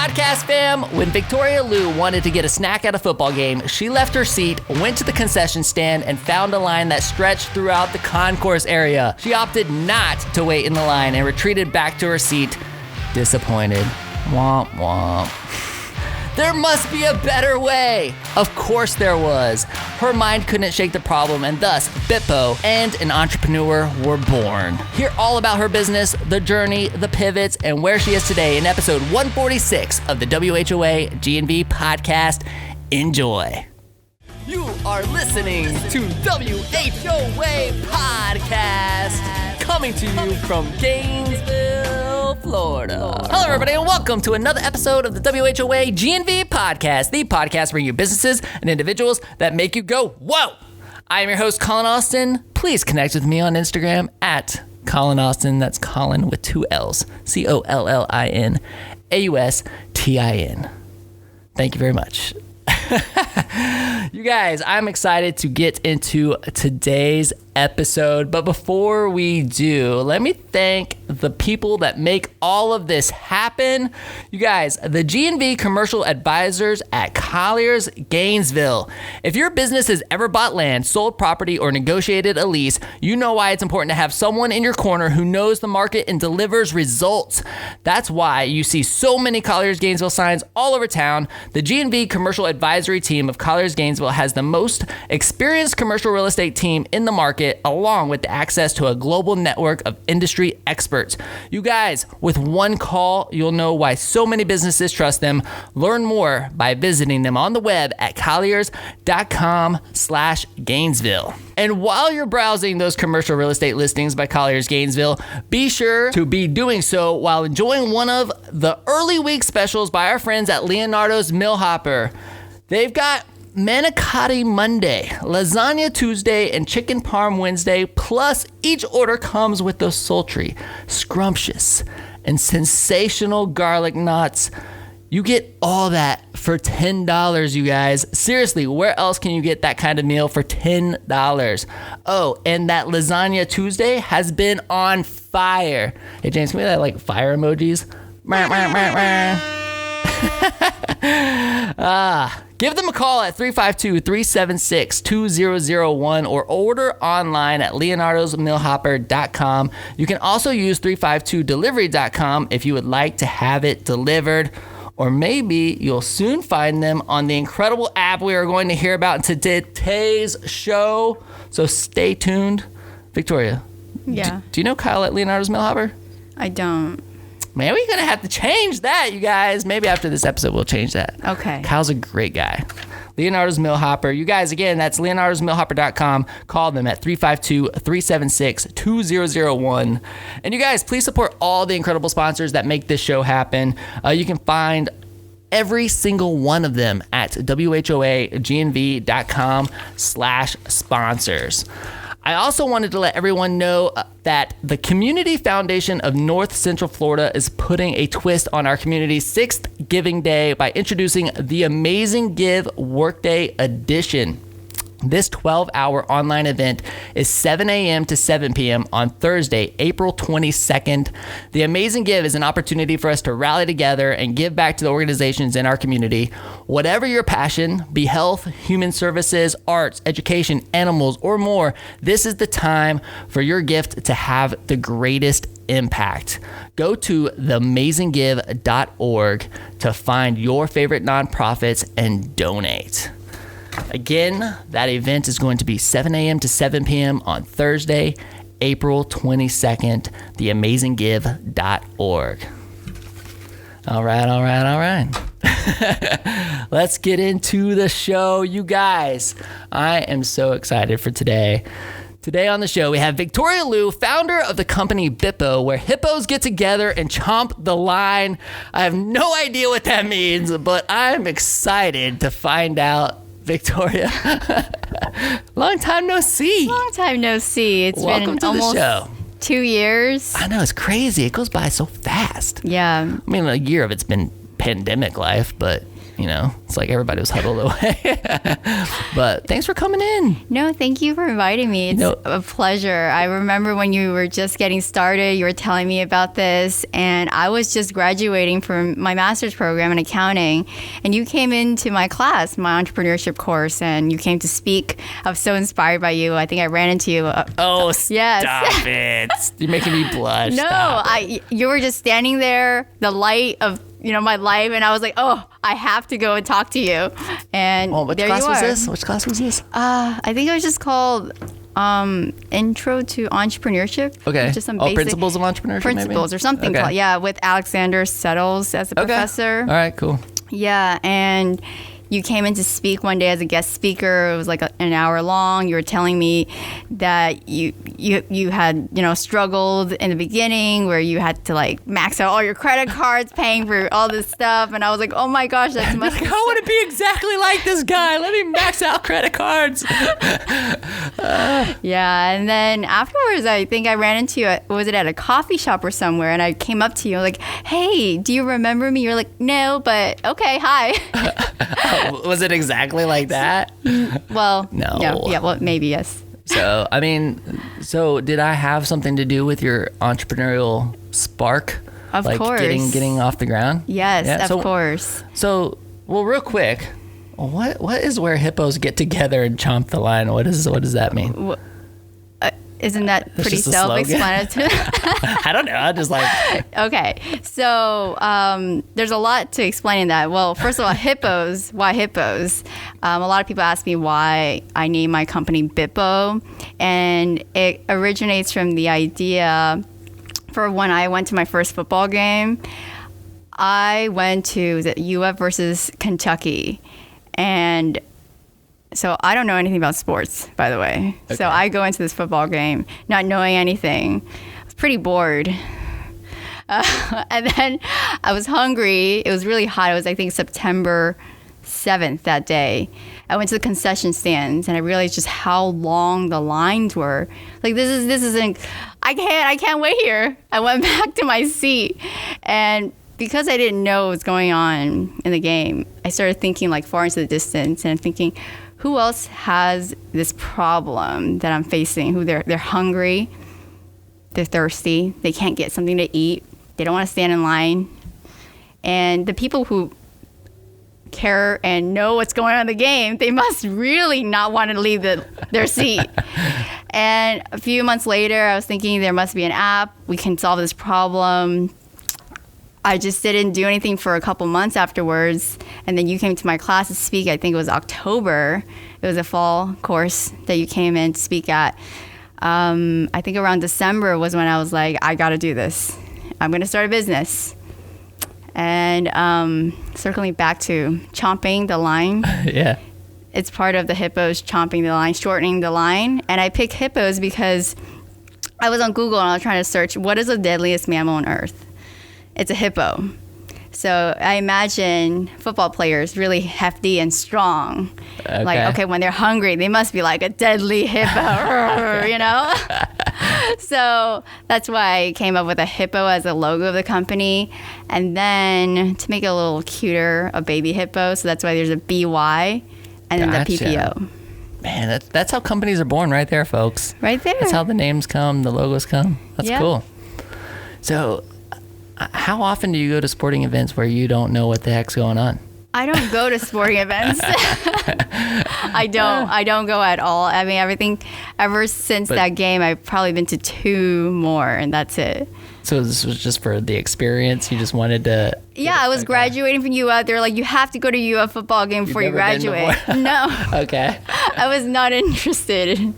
Podcast fam, when Victoria Liu wanted to get a snack at a football game, she left her seat, went to the concession stand, and found a line that stretched throughout the concourse area. She opted not to wait in the line and retreated back to her seat, disappointed. Womp womp. There must be a better way. Of course there was. Her mind couldn't shake the problem, and thus Byppo and an entrepreneur were born. Hear all about her business, the journey, the pivots, and where she is today in episode 146 of the WHOA GNV podcast. Enjoy. You are listening to WHOA podcast, coming to you from Gainesville, Florida. Hello, everybody, and welcome to another episode of the WHOA GNV podcast, the podcast bringing you businesses and individuals that make you go, whoa! I am your host, Collin Austin. Please connect with me on Instagram at Collin Austin. That's Collin with two L's. COLLIN AUSTIN. Thank you very much. You guys, I'm excited to get into today's episode, but before we do, let me thank the people that make all of this happen. You guys, the GNV commercial advisors at Colliers, Gainesville. If your business has ever bought land, sold property, or negotiated a lease, you know why it's important to have someone in your corner who knows the market and delivers results. That's why you see so many Colliers Gainesville signs all over town. The GNV commercial advisory team of Colliers Gainesville has the most experienced commercial real estate team in the market, along with the access to a global network of industry experts. You guys, with one call, you'll know why so many businesses trust them. Learn more by visiting them on the web at colliers.com/Gainesville. And while you're browsing those commercial real estate listings by Colliers Gainesville, be sure to be doing so while enjoying one of the early week specials by our friends at Leonardo's Millhopper. They've got manicotti Monday, lasagna Tuesday, and chicken parm Wednesday, plus each order comes with those sultry, scrumptious, and sensational garlic knots. You get all that for $10, you guys. Seriously, where else can you get that kind of meal for $10? Oh, and that lasagna Tuesday has been on fire. Hey, James, can we have like fire emojis? Give them a call at 352-376-2001 or order online at leonardosmillhopper.com. You can also use 352delivery.com if you would like to have it delivered. Or maybe you'll soon find them on the incredible app we are going to hear about in today's show. So stay tuned. Victoria, yeah. Do you know Kyle at Leonardo's Millhopper? I don't. Man, we're going to have to change that, you guys. Maybe after this episode, we'll change that. Okay. Kyle's a great guy. Leonardo's Millhopper. You guys, again, that's leonardosmillhopper.com. Call them at 352-376-2001. And you guys, please support all the incredible sponsors that make this show happen. You can find every single one of them at whoagnv.com/sponsors. I also wanted to let everyone know that the Community Foundation of North Central Florida is putting a twist on our community's 6th Giving Day by introducing the Amazing Give Workday Edition. This 12-hour online event is 7 a.m. to 7 p.m. on Thursday, April 22nd. The Amazing Give is an opportunity for us to rally together and give back to the organizations in our community. Whatever your passion, be health, human services, arts, education, animals, or more, this is the time for your gift to have the greatest impact. Go to theamazinggive.org to find your favorite nonprofits and donate. Again, that event is going to be 7 a.m. to 7 p.m. on Thursday, April 22nd, theamazinggive.org. All right. Let's get into the show, you guys. I am so excited for today. Today on the show, we have Victoria Liu, founder of the company Byppo, where hippos get together and chomp the line. I have no idea what that means, but I'm excited to find out. Victoria, long time no see. It's Welcome been to almost the show. 2 years. I know, it's crazy. It goes by so fast. Yeah. I mean, a year of it's been pandemic life, but it's like everybody was huddled away. But thanks for coming in. No, thank you for inviting me. It's a pleasure. I remember when you were just getting started, you were telling me about this, and I was just graduating from my master's program in accounting, and you came into my class, my entrepreneurship course, and you came to speak. I was so inspired by you. I think I ran into you. Oh, stop it. You're making me blush. No, you were just standing there, the light of my life, and I was like, oh, I have to go and talk to you. And which there class you was are. this? Which class was this? I think it was just called Intro to Entrepreneurship. Okay. Just some Principles of Entrepreneurship, principles maybe? or something. Okay. Yeah, with Alexander Settles as a professor. All right, cool. Yeah, and you came in to speak one day as a guest speaker. It was like an hour long. You were telling me that you had struggled in the beginning, where you had to like max out all your credit cards, paying for all this stuff. And I was like, oh my gosh, that's much. I want to be exactly like this guy. Let me max out credit cards. Yeah, and then afterwards, I think I ran into you. Was it at a coffee shop or somewhere? And I came up to you like, hey, do you remember me? You're like, no, but okay, hi. Was it exactly like that? Well, No. Yeah, well, maybe, yes. So, did I have something to do with your entrepreneurial spark? Of course. Getting off the ground? Yes, Yeah, of course. So, real quick, what is where hippos get together and chomp the line? What does that mean? Isn't that pretty just a slogan. self-explanatory? I don't know. I just like... Okay, so there's a lot to explain in that. Well, first of all, hippos. Why hippos? A lot of people ask me why I named my company Byppo, and it originates from the idea for when I went to my first football game. I went to the UF versus Kentucky, and so I don't know anything about sports, by the way. Okay. So I go into this football game not knowing anything. I was pretty bored. And then I was hungry. It was really hot. It was, I think, September 7th that day. I went to the concession stands, and I realized just how long the lines were. Like, this isn't, I can't wait here. I went back to my seat. And because I didn't know what was going on in the game, I started thinking like far into the distance, and thinking, who else has this problem that I'm facing? Who they're hungry, they're thirsty, they can't get something to eat, they don't want to stand in line. And the people who care and know what's going on in the game, they must really not want to leave their seat. And a few months later, I was thinking there must be an app, we can solve this problem. I just didn't do anything for a couple months afterwards. And then you came to my class to speak. I think it was October. It was a fall course that you came in to speak at. I think around December was when I was like, I got to do this. I'm going to start a business. And circling back to chomping the line. Yeah. It's part of the hippos chomping the line, shortening the line. And I picked hippos because I was on Google and I was trying to search, what is the deadliest mammal on Earth? It's a hippo. So I imagine football players really hefty and strong. Okay. Like, okay, when they're hungry, they must be like a deadly hippo, you know? So that's why I came up with a hippo as a logo of the company. And then to make it a little cuter, a baby hippo. So that's why there's a BY and then the PPO. Man, that's how companies are born right there, folks. Right there. That's how the names come, the logos come. That's Yeah. cool. So how often do you go to sporting events where you don't know what the heck's going on? I don't go to sporting events. I don't go at all. I mean, everything, ever since that game, I've probably been to 2 more, and that's it. So this was just for the experience? You just wanted to... Yeah, I was graduating from UF. They're like, you have to go to UF football game before you graduate. No. Okay. I was not interested.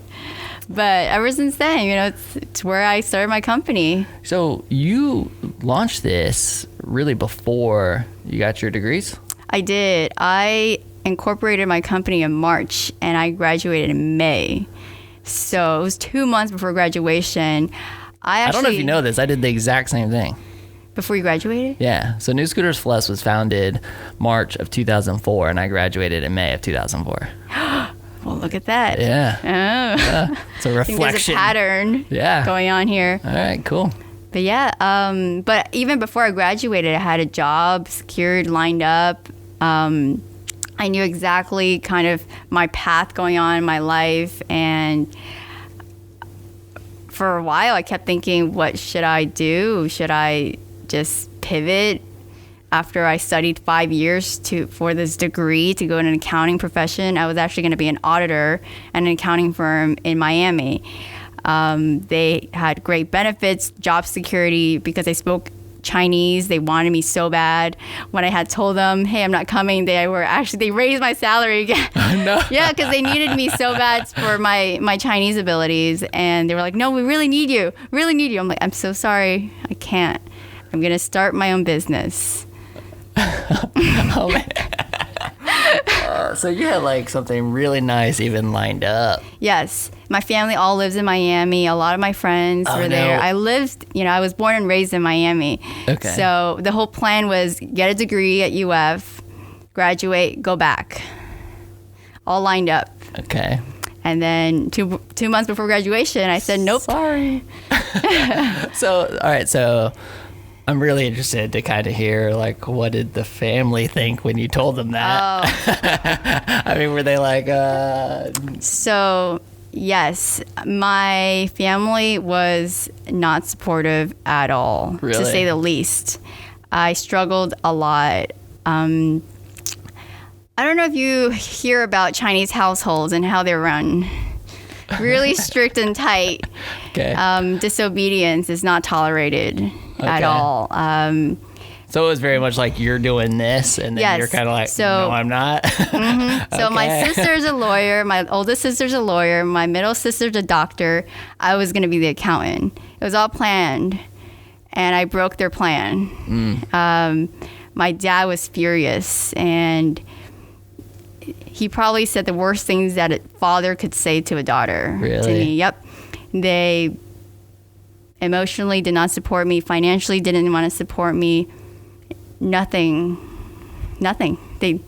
But ever since then, it's where I started my company. So you launched this really before you got your degrees? I did. I incorporated my company in March, and I graduated in May. So it was 2 months before graduation. I don't know if you know this. I did the exact same thing. Before you graduated? Yeah. So New Scooters Plus was founded March of 2004, and I graduated in May of 2004. Well, look at that. Yeah. Oh. Yeah. It's a reflection. I think there's a pattern going on here. All right, cool. But yeah, but even before I graduated, I had a job secured, lined up, I knew exactly kind of my path going on in my life, and for a while I kept thinking, what should I do? Should I just pivot after I studied 5 years for this degree to go in an accounting profession? I was actually going to be an auditor at an accounting firm in Miami. They had great benefits, job security, because I spoke Chinese. They wanted me so bad. When I had told them, hey, I'm not coming, they raised my salary again. No. Yeah, because they needed me so bad for my Chinese abilities. And they were like, no, we really need you. I'm like, I'm so sorry. I can't. I'm going to start my own business. Oh, man. So you had like something really nice even lined up. Yes. My family all lives in Miami. A lot of my friends were there. I was born and raised in Miami. Okay. So the whole plan was get a degree at UF, graduate, go back. All lined up. Okay. And then two months before graduation, I said, nope. Sorry. So, all right. So I'm really interested to kind of hear, like, what did the family think when you told them that? Oh. I mean, were they like, So, yes, my family was not supportive at all, Really? to say the least. I struggled a lot. I don't know if you hear about Chinese households and how they're run. Really strict and tight. okay. Disobedience is not tolerated at Okay. all. So it was very much like you're doing this, and then Yes. you're kind of like, So- no, I'm not. So my Okay. sister's a lawyer. My oldest sister's a lawyer. My middle sister's a doctor. I was going to be the accountant. It was all planned, and I broke their plan. My dad was furious, and he probably said the worst things that a father could say to a daughter. To Really? me, yep. They emotionally did not support me. Financially didn't want to support me. Nothing. They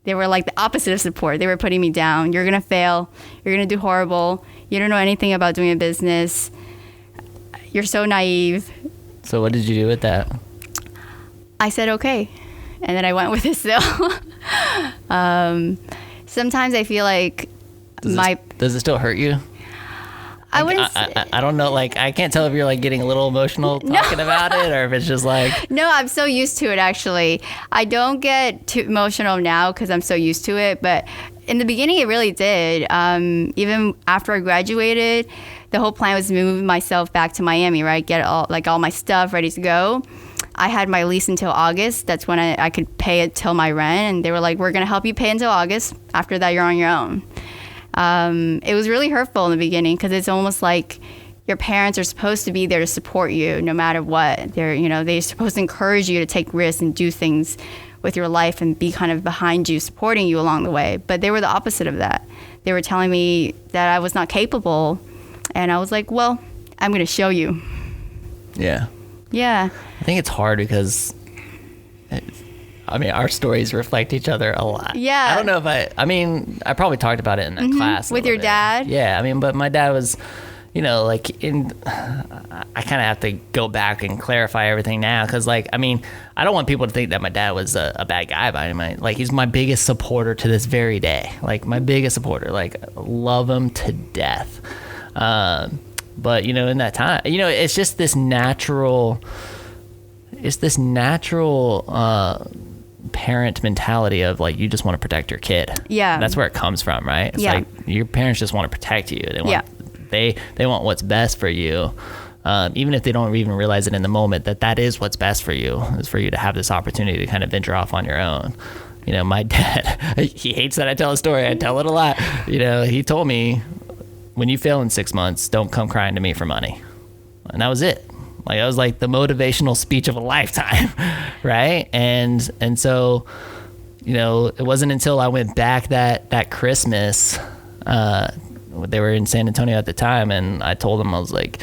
were like the opposite of support. They were putting me down. You're going to fail. You're going to do horrible. You don't know anything about doing a business. You're so naive. So what did you do with that? I said, okay. And then I went with it still. Sometimes I feel like Does it still hurt you? I wouldn't. I don't know. Like, I can't tell if you're like getting a little emotional talking about it, or if it's just like. No, I'm so used to it, actually. I don't get too emotional now because I'm so used to it. But in the beginning, it really did. Even after I graduated, the whole plan was to move myself back to Miami, right? Get all my stuff ready to go. I had my lease until August. That's when I could pay it till my rent. And they were like, we're going to help you pay until August. After that, you're on your own. It was really hurtful in the beginning because it's almost like your parents are supposed to be there to support you no matter what. They're supposed to encourage you to take risks and do things with your life and be kind of behind you, supporting you along the way. But they were the opposite of that. They were telling me that I was not capable. And I was like, well, I'm going to show you. Yeah. Yeah. I think it's hard because, our stories reflect each other a lot. Yeah. I don't know if I probably talked about it in that class. With your dad? Yeah. But my dad was, I kind of have to go back and clarify everything now. Cause I don't want people to think that my dad was a bad guy by any means. Like, he's my biggest supporter to this very day. Like, my biggest supporter, love him to death. But in that time, it's just this natural, parent mentality of you just want to protect your kid. Yeah. That's where it comes from, right? It's Yeah. your parents just want to protect you. They want, Yeah. they want what's best for you. Even if they don't even realize it in the moment, that is what's best for you, is for you to have this opportunity to kind of venture off on your own. My dad, he hates that I tell a story. I tell it a lot. He told me, when you fail in 6 months, don't come crying to me for money. And that was it. That was the motivational speech of a lifetime, right? And so, it wasn't until I went back that Christmas, they were in San Antonio at the time, and I told him, I was like,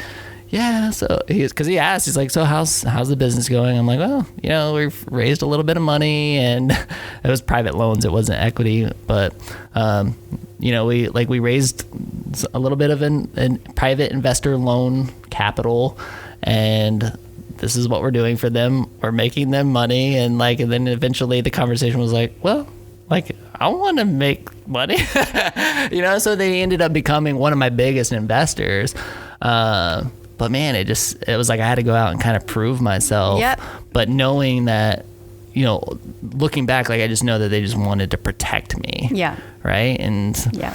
yeah, so because he asked, he's like, so how's the business going? I'm like, well, we've raised a little bit of money, and it was private loans, it wasn't equity, but we raised a little bit of an private investor loan capital, and this is what we're doing for them. We're making them money. And then eventually the conversation was like, well, I want to make money, so they ended up becoming one of my biggest investors. But man, it was like I had to go out and kind of prove myself. Yep. But knowing that, looking back, I just know that they just wanted to protect me. Yeah. Right. And yeah.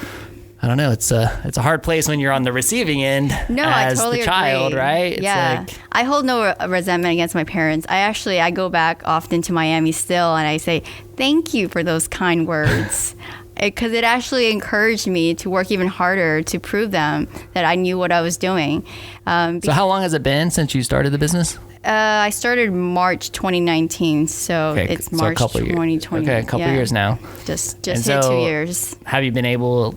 I don't know. It's a hard place when you're on the receiving end as I totally the child, agree. right? It's yeah. I hold no resentment against my parents. I go back often to Miami still, and I say, thank you for those kind words. Because it actually encouraged me to work even harder to prove them that I knew what I was doing. So how long has it been since you started the business? I started March 2019, so it's March 2020. Okay, a couple years now. Just hit 2 years. Have you been able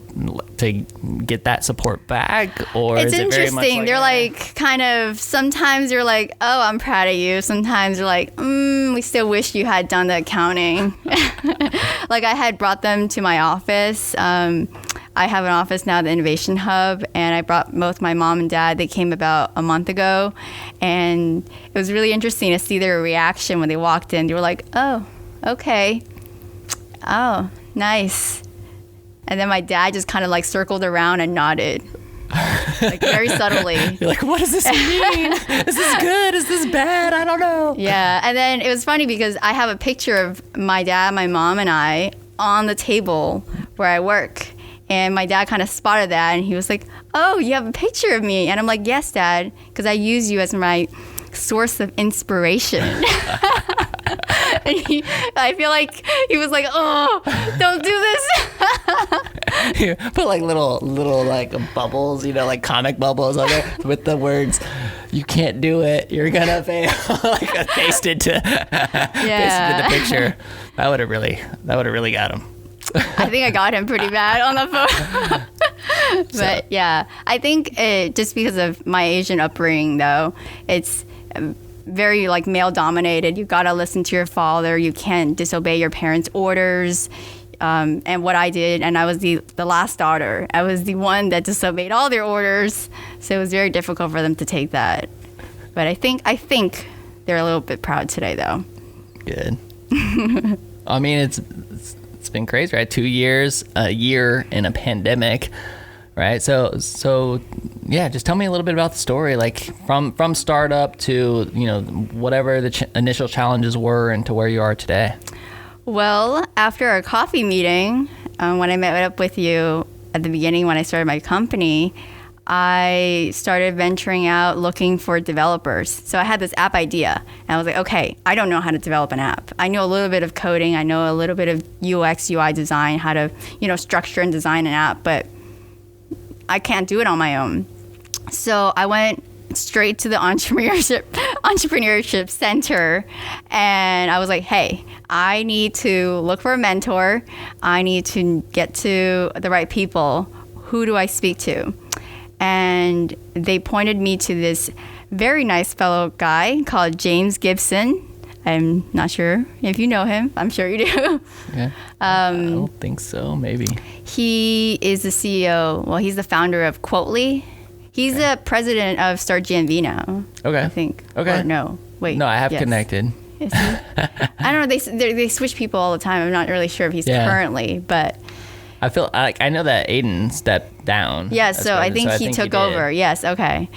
to get that support back, or it's is it very much interesting? They're sometimes they're like, oh, I'm proud of you. Sometimes they're like, we still wish you had done the accounting. I had brought them to my office. I have an office now, the Innovation Hub, and I brought both my mom and dad. They came about a month ago, and it was really interesting to see their reaction when they walked in. They were like, oh, okay. Oh, nice. And then my dad just kind of circled around and nodded. Very subtly. You're like, what does this mean? Is this good? Is this bad? I don't know. Yeah, and then it was funny because I have a picture of my dad, my mom, and I on the table where I work. And my dad kind of spotted that, and he was like, oh, you have a picture of me. And I'm like, yes, Dad, because I use you as my source of inspiration. And I feel like he was like, oh, don't do this. You put little bubbles, comic bubbles on there with the words, you can't do it, you're gonna fail, pasted to the picture. That would have really got him. I think I got him pretty bad on the phone. But yeah, I think just because of my Asian upbringing, though, it's very male dominated. You gotta listen to your father. You can't disobey your parents' orders. And what I did, and I was the last daughter. I was the one that disobeyed all their orders. So it was very difficult for them to take that. But I think they're a little bit proud today, though. Good. I mean, it's been crazy, right? 2 years, a year in a pandemic, right? So yeah, just tell me a little bit about the story, from startup to whatever the initial challenges were and to where you are today. Well, after our coffee meeting, when I met up with you at the beginning when I started my company, I started venturing out looking for developers. So I had this app idea, and I was like, okay, I don't know how to develop an app. I know a little bit of coding. I know a little bit of UX, UI design, how to, structure and design an app, but I can't do it on my own. So I went straight to the entrepreneurship center, and I was like, hey, I need to look for a mentor. I need to get to the right people. Who do I speak to? And they pointed me to this very nice fellow guy called James Gibson. I'm not sure if you know him. I'm sure you do. Yeah. I don't think so. Maybe. He is the CEO. Well, he's the founder of Quotely. He's the president of Start GNV now. Okay. I think. Okay. Or no. Wait. No, I have connected. Is he? I don't know. They switch people all the time. I'm not really sure if he's currently, but. I feel like I know that Aiden stepped down. Yeah, so I think he took over. Yes, okay.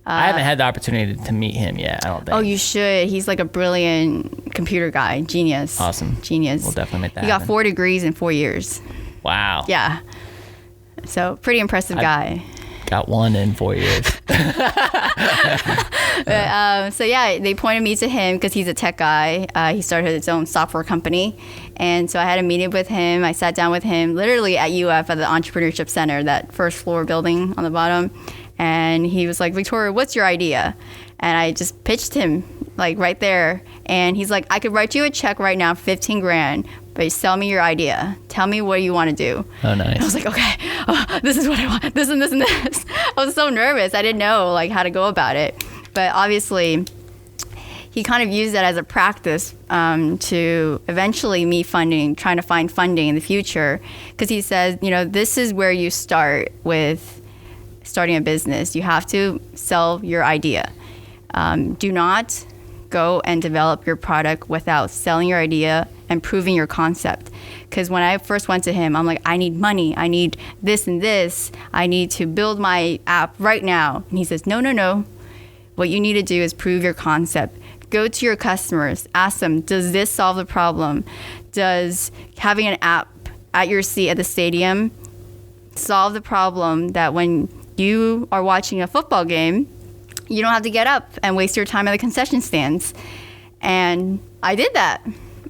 I haven't had the opportunity to meet him yet, I don't think. Oh, you should. He's a brilliant computer guy. Genius. Awesome. Genius. We'll definitely make that happen. He got 4 degrees in 4 years. Wow. Yeah. So, pretty impressive guy. Got 1 in 4 years. So yeah, they pointed me to him because he's a tech guy. He started his own software company. And so I had a meeting with him. I sat down with him literally at UF at the Entrepreneurship Center, that first floor building on the bottom. And he was like, Victoria, what's your idea? And I just pitched him right there. And he's like, I could write you a check right now, 15 grand, but sell me your idea. Tell me what you want to do. Oh, nice. I was like, okay, this is what I want, this and this and this. I was so nervous. I didn't know how to go about it. But obviously, he kind of used that as a practice to eventually me trying to find funding in the future. Because he says, this is where you start with starting a business. You have to sell your idea. Do not go and develop your product without selling your idea and proving your concept. Because when I first went to him, I'm like, I need money. I need this and this. I need to build my app right now. And he says, no. What you need to do is prove your concept. Go to your customers. Ask them, does this solve the problem? Does having an app at your seat at the stadium solve the problem that when you are watching a football game, you don't have to get up and waste your time at the concession stands? And I did that.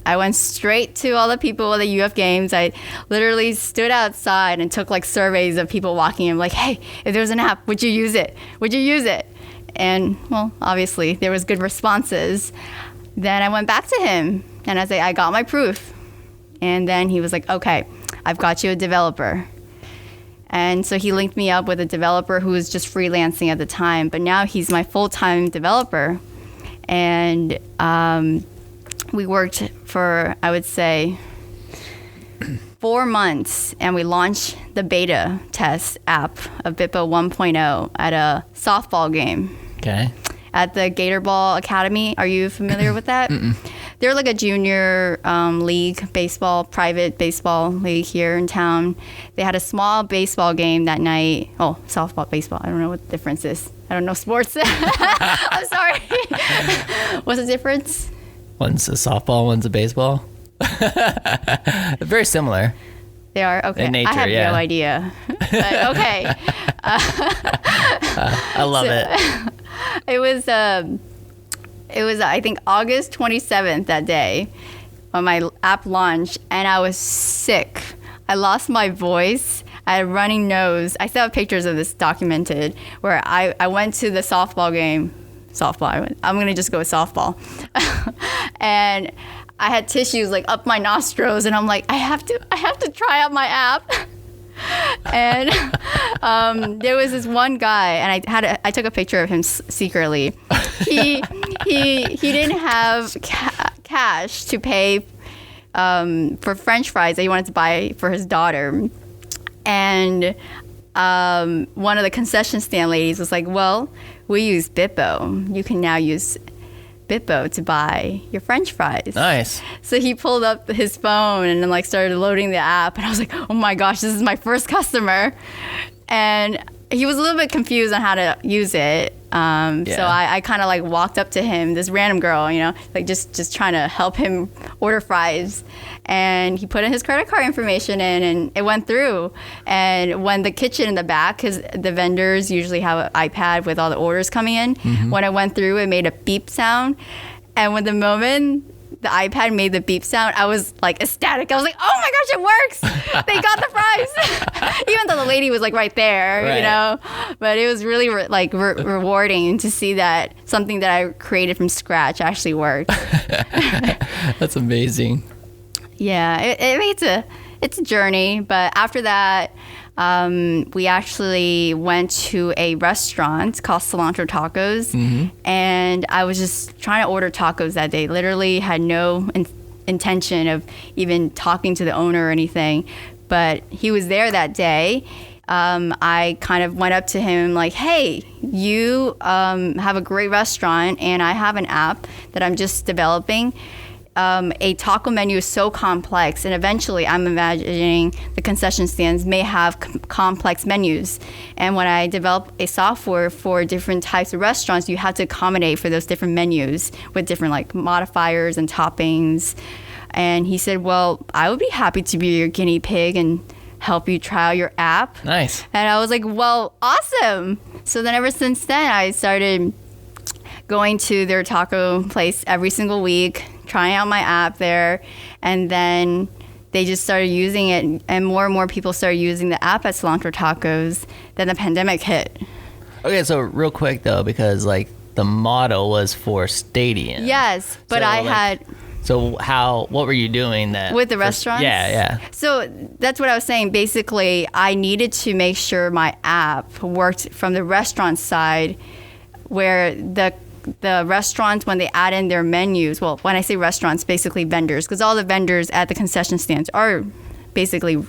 I went straight to all the people at the UF games. I literally stood outside and took like surveys of people walking in, like, hey, if there's an app, would you use it? Would you use it? And well, obviously there was good responses. Then I went back to him and I said, I got my proof. And then he was like, okay, I've got you a developer. And so he linked me up with a developer who was just freelancing at the time, but now he's my full-time developer. And we worked for, I would say, 4 months, and we launched the beta test app of Byppo 1.0 at a softball game. Okay. At the Gator Ball Academy. Are you familiar with that? They're like a junior league, private baseball league here in town. They had a small baseball game that night. Oh, softball, baseball. I don't know what the difference is. I don't know sports. I'm sorry. What's the difference? One's a softball, one's a baseball. Very similar. They are? Okay. In nature, I have yeah. no idea. But okay. I love it. It was I think August 27th that day when my app launched, and I was sick. I lost my voice. I had a running nose. I still have pictures of this documented where I went to the softball game. I'm going to just go with softball. And I had tissues like up my nostrils, and I'm like, I have to try out my app. And there was this one guy, and I took a picture of him secretly. He didn't have cash to pay for French fries that he wanted to buy for his daughter, and one of the concession stand ladies was like, well, we use Byppo. You can now use Byppo to buy your French fries. Nice. So he pulled up his phone and then like started loading the app, and I was like, oh my gosh, this is my first customer. And he was a little bit confused on how to use it. So I kind of like walked up to him, this random girl, like just trying to help him order fries. And he put in his credit card information in, and it went through. And when the kitchen in the back, because the vendors usually have an iPad with all the orders coming in, when it went through, it made a beep sound. And when the moment the iPad made the beep sound, I was like ecstatic. I was like, oh my gosh, it works. They got the fries. Even though the lady was like right there, But it was really rewarding to see that something that I created from scratch actually worked. That's amazing. Yeah, it's a journey. But after that, we actually went to a restaurant called Cilantro Tacos, and I was just trying to order tacos that day. Literally had no intention of even talking to the owner or anything, but he was there that day. I kind of went up to him like, hey, you have a great restaurant, and I have an app that I'm just developing. A taco menu is so complex, and eventually I'm imagining the concession stands may have complex menus. And when I develop a software for different types of restaurants, you have to accommodate for those different menus with different like modifiers and toppings. And he said, well, I would be happy to be your guinea pig and help you try out your app. Nice. And I was like, well, awesome. So then ever since then, I started going to their taco place every single week, trying out my app there, and then they just started using it, and more people started using the app at Cilantro Tacos. Then the pandemic hit. Okay, so real quick though, because like the model was for stadium. Yes, but so, So what were you doing that with the restaurants? Yeah. So that's what I was saying. Basically, I needed to make sure my app worked from the restaurant side, where the restaurants, when they add in their menus, well, when I say restaurants, basically vendors, because all the vendors at the concession stands are basically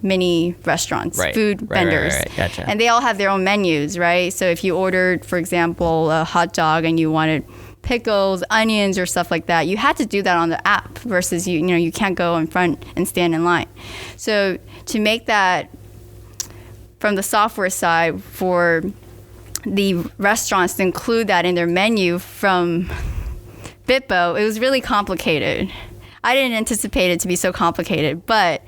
mini restaurants, food vendors. Right. Gotcha. And they all have their own menus, right? So if you ordered, for example, a hot dog and you wanted pickles, onions, or stuff like that. You had to do that on the app versus you can't go in front and stand in line. So to make that from the software side for the restaurants to include that in their menu from Byppo, it was really complicated. I didn't anticipate it to be so complicated, but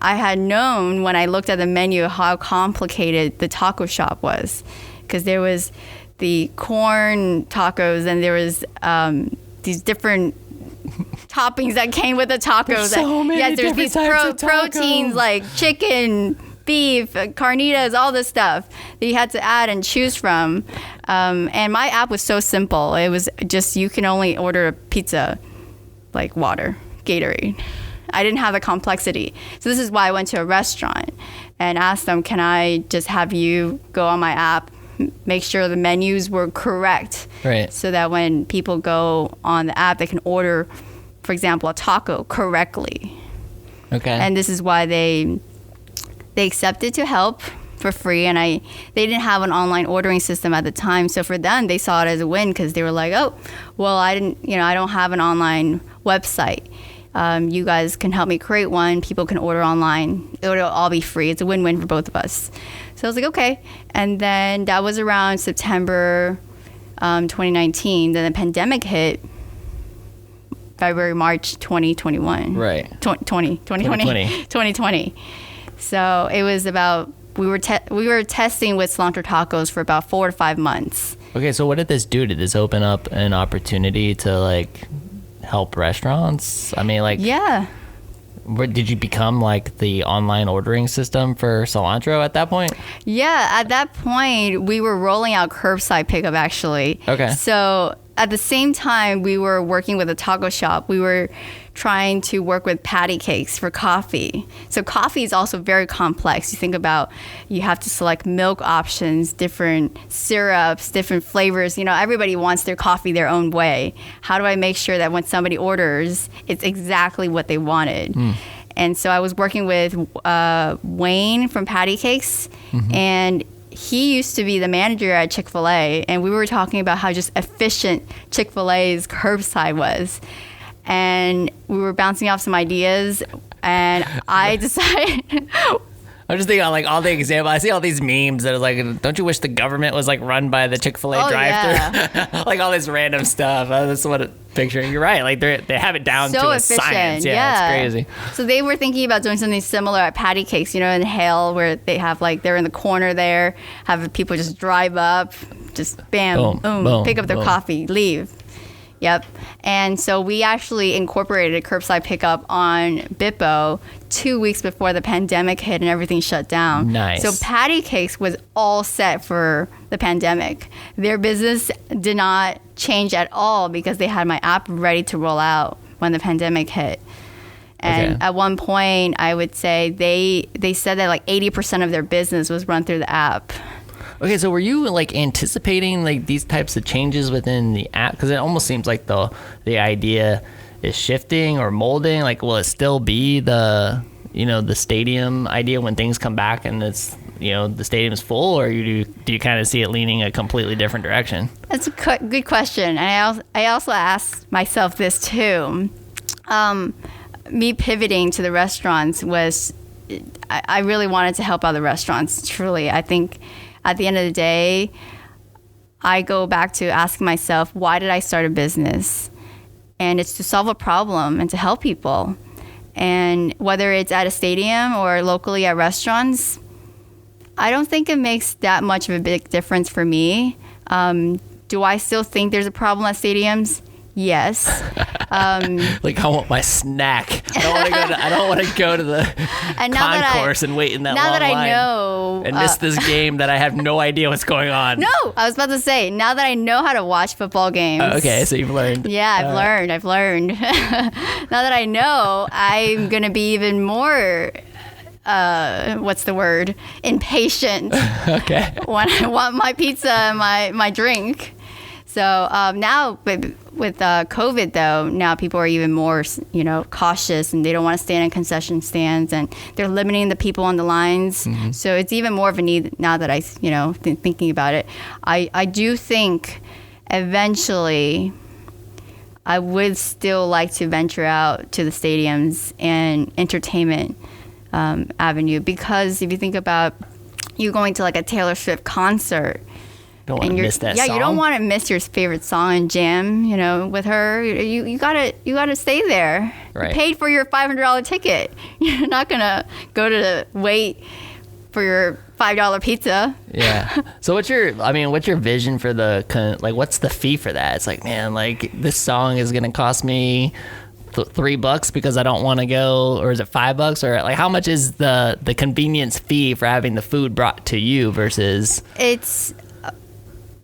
I had known when I looked at the menu how complicated the taco shop was, because there was the corn tacos and there was these different toppings that came with the tacos. There's so many there's these proteins like chicken, beef, carnitas, all this stuff that you had to add and choose from. And my app was so simple. It was just, you can only order a pizza, like water, Gatorade. I didn't have the complexity. So this is why I went to a restaurant and asked them, can I just have you go on my app, make sure the menus were correct, right? So that when people go on the app, they can order, for example, a taco correctly. Okay. And this is why they accepted to help for free, and they didn't have an online ordering system at the time. So for them, they saw it as a win, because they were like, oh, well, I don't have an online website. You guys can help me create one. People can order online. It'll all be free. It's a win-win for both of us. So I was like, okay. And then that was around September 2019. Then the pandemic hit February, March 2021. Right. 2020. So it was about, we were testing with cilantro tacos for about 4 to 5 months. Okay, so what did this do? Did this open up an opportunity to like help restaurants? I mean, like, yeah. Did you become like the online ordering system for cilantro at that point? Yeah, at that point we were rolling out curbside pickup, actually. Okay. So at the same time we were working with a taco shop, we were trying to work with patty cakes for coffee. So coffee is also very complex. You think about, you have to select milk options, different syrups, different flavors. Everybody wants their coffee their own way. How do I make sure that when somebody orders, it's exactly what they wanted? And so I was working with Wayne from Patty Cakes, and he used to be the manager at Chick-fil-A, and we were talking about how just efficient Chick-fil-A's curbside was. And we were bouncing off some ideas, and I decided... I'm just thinking on like all the examples. I see all these memes that are like, don't you wish the government was like run by the Chick-fil-A drive-thru? Yeah. Like all this random stuff. That's what I'm picturing. You're right. Like they have it down to a science. Yeah, it's crazy. So they were thinking about doing something similar at Patty Cakes, in Hale, where they have like, they're in the corner there, have people just drive up, just bam, boom, pick up their coffee, leave. Yep. And so we actually incorporated curbside pickup on Byppo 2 weeks before the pandemic hit and everything shut down. Nice. So Patty Cakes was all set for the pandemic. Their business did not change at all because they had my app ready to roll out when the pandemic hit. And at one point, I would say they said that like 80% of their business was run through the app. Okay, so were you like anticipating like these types of changes within the app? Because it almost seems like the idea is shifting or molding. Like, will it still be the stadium idea when things come back and it's the stadium's full, or do you kind of see it leaning a completely different direction? That's a good question, and I also asked myself this too. Me pivoting to the restaurants was, I really wanted to help out the restaurants. Truly, I think. At the end of the day, I go back to asking myself, why did I start a business? And it's to solve a problem and to help people. And whether it's at a stadium or locally at restaurants, I don't think it makes that much of a big difference for me. Do I still think there's a problem at stadiums? Yes. Like, I want my snack. I don't want to go to the concourse and wait in that long line. Now that I know, and miss this game that I have no idea what's going on. No, I was about to say, now that I know how to watch football games. Okay, so you've learned. Yeah, I've learned. Now that I know, I'm gonna be even more. What's the word? Impatient. Okay. When I want my pizza and my drink. So now with COVID, though, now people are even more, cautious, and they don't want to stand in concession stands, and they're limiting the people on the lines. Mm-hmm. So it's even more of a need now that thinking about it. I do think eventually I would still like to venture out to the stadiums and entertainment avenue, because if you think about you going to like a Taylor Swift concert, Don't want to miss that yeah, song. you don't want to miss your favorite song and jam, with her. You gotta stay there. Right. You paid for your $500 ticket. You're not gonna go to wait for your $5 pizza. Yeah. So what's your vision for what's the fee for that? It's like, man, like this song is gonna cost me $3 because I don't want to go, or is it $5, or like how much is the convenience fee for having the food brought to you versus? It's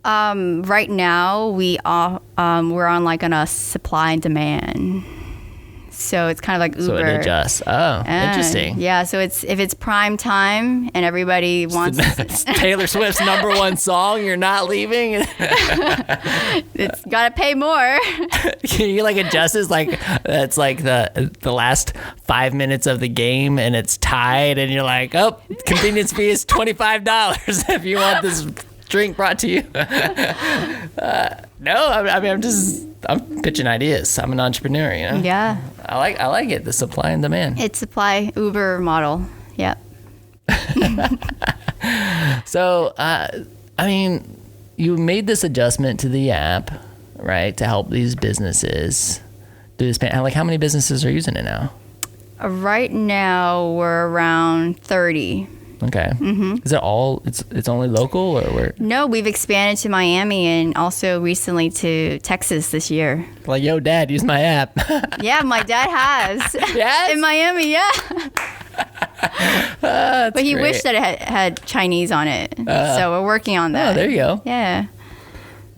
right now we're on like on a supply and demand. So it's kind of like Uber. So it adjusts. Oh, interesting. Yeah, so if it's prime time and everybody wants It's Taylor Swift's #1 song, you're not leaving. it's got to pay more. You like adjust it like it's like the last 5 minutes of the game and it's tied and you're like, oh, convenience fee is $25 if you want this drink brought to you. No, I'm pitching ideas. I'm an entrepreneur, Yeah. I like it, the supply and demand. It's supply Uber model. Yep. So, you made this adjustment to the app, right, to help these businesses do this. Like, how many businesses are using it now? Right now, we're around 30. Okay. Mm-hmm. Is it all? It's only local, or where? No, we've expanded to Miami and also recently to Texas this year. Like, yo, Dad, use my app. Yeah, my dad has. Yes? In Miami, yeah. But he wished that it had Chinese on it. So we're working on that. Oh, there you go. Yeah.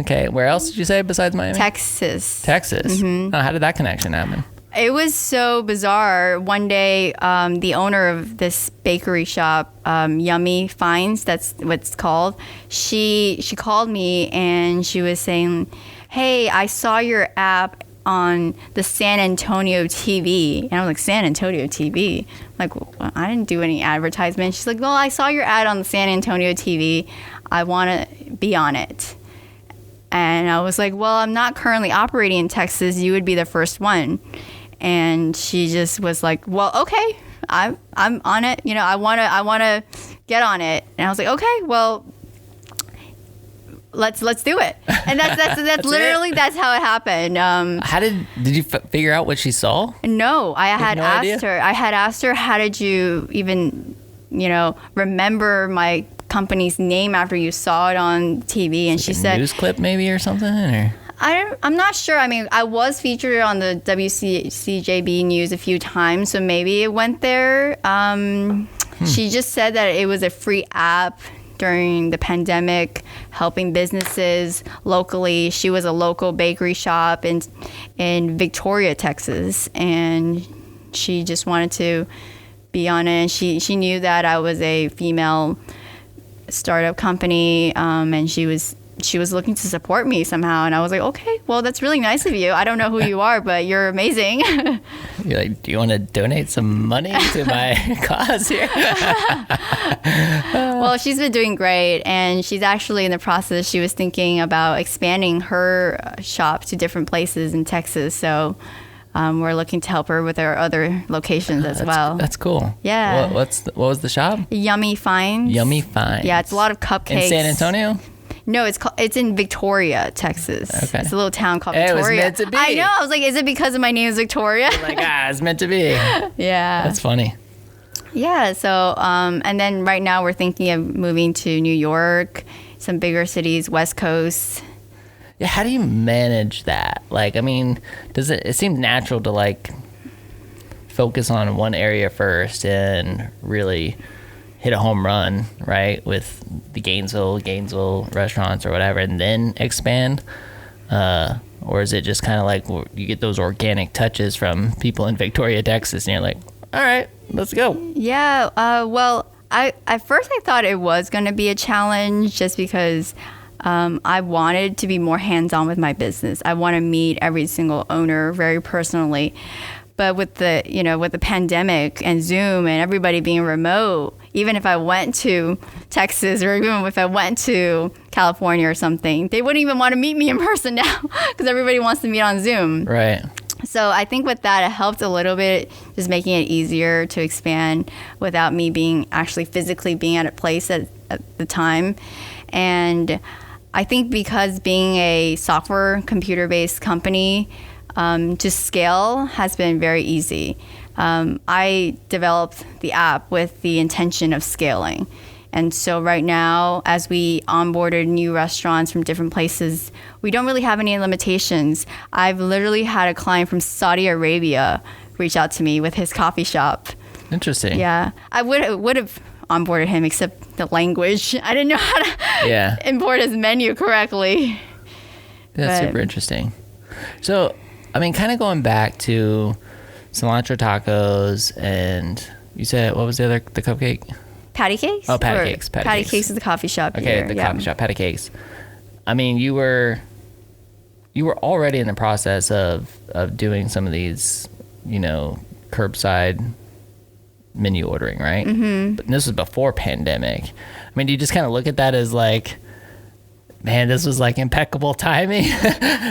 Okay. Where else did you say besides Miami? Texas. Mm-hmm. Oh, how did that connection happen? It was so bizarre. One day, the owner of this bakery shop, Yummy Finds, that's what it's called, she called me and she was saying, hey, I saw your app on the San Antonio TV. And I was like, San Antonio TV? I'm like, well, I didn't do any advertisement. She's like, well, I saw your ad on the San Antonio TV. I want to be on it. And I was like, well, I'm not currently operating in Texas. You would be the first one. And she just was like, well, okay, I'm on it. I want to get on it. And I was like, okay, well, let's do it. And that's literally that's how it happened. How did you figure out what she saw? No, I had asked idea? her. I had asked her, how did you even, remember my company's name after you saw it on TV? And she said, news clip maybe or something, or? I'm not sure. I mean, I was featured on the WCJB news a few times, so maybe it went there. She just said that it was a free app during the pandemic, helping businesses locally. She was a local bakery shop in Victoria, Texas, and she just wanted to be on it. And she knew that I was a female startup company, and she was looking to support me somehow. And I was like, okay, well, that's really nice of you. I don't know who you are, but you're amazing. You're like, do you want to donate some money to my cause here? Well, she's been doing great. And she's actually in the process. She was thinking about expanding her shop to different places in Texas. So we're looking to help her with our other locations as well. That's cool. Yeah. What was the shop? Yummy Finds. Yummy Finds. Yeah, it's a lot of cupcakes. In San Antonio? No, it's in Victoria, Texas. Okay. It's a little town called It was Victoria. meant to be. I know. I was like, is it because of my name is Victoria? Like, it's meant to be. Yeah. That's funny. Yeah. So, and then right now we're thinking of moving to New York, some bigger cities, West Coast. Yeah. How do you manage that? Like, I mean, it seems natural to like focus on one area first and really hit a home run, right, with the Gainesville restaurants or whatever, and then expand? Or is it just kind of like you get those organic touches from people in Victoria, Texas, and you're like, all right, let's go? Yeah. Well, at first I thought it was going to be a challenge just because I wanted to be more hands-on with my business. I want to meet every single owner very personally. But with the pandemic and Zoom and everybody being remote, even if I went to Texas or even if I went to California or something, they wouldn't even want to meet me in person now because everybody wants to meet on Zoom. Right. So I think with that, it helped a little bit, just making it easier to expand without me being actually physically being at a place at the time. And I think because being a software computer-based company, to scale has been very easy. I developed the app with the intention of scaling. And so right now, as we onboarded new restaurants from different places, we don't really have any limitations. I've literally had a client from Saudi Arabia reach out to me with his coffee shop. Interesting. Yeah. I would have onboarded him except the language. I didn't know how to import his menu correctly. That's super interesting. So, I mean, kind of going back to cilantro tacos, and you said, what was the cupcake? Patty cakes? Oh, patty cakes. Patty cakes is the coffee shop Okay, here. the coffee shop, patty cakes. I mean, you were already in the process of doing some of these, curbside menu ordering, right? Mm-hmm. But this was before pandemic. I mean, do you just kind of look at that as like, man, this was like impeccable timing.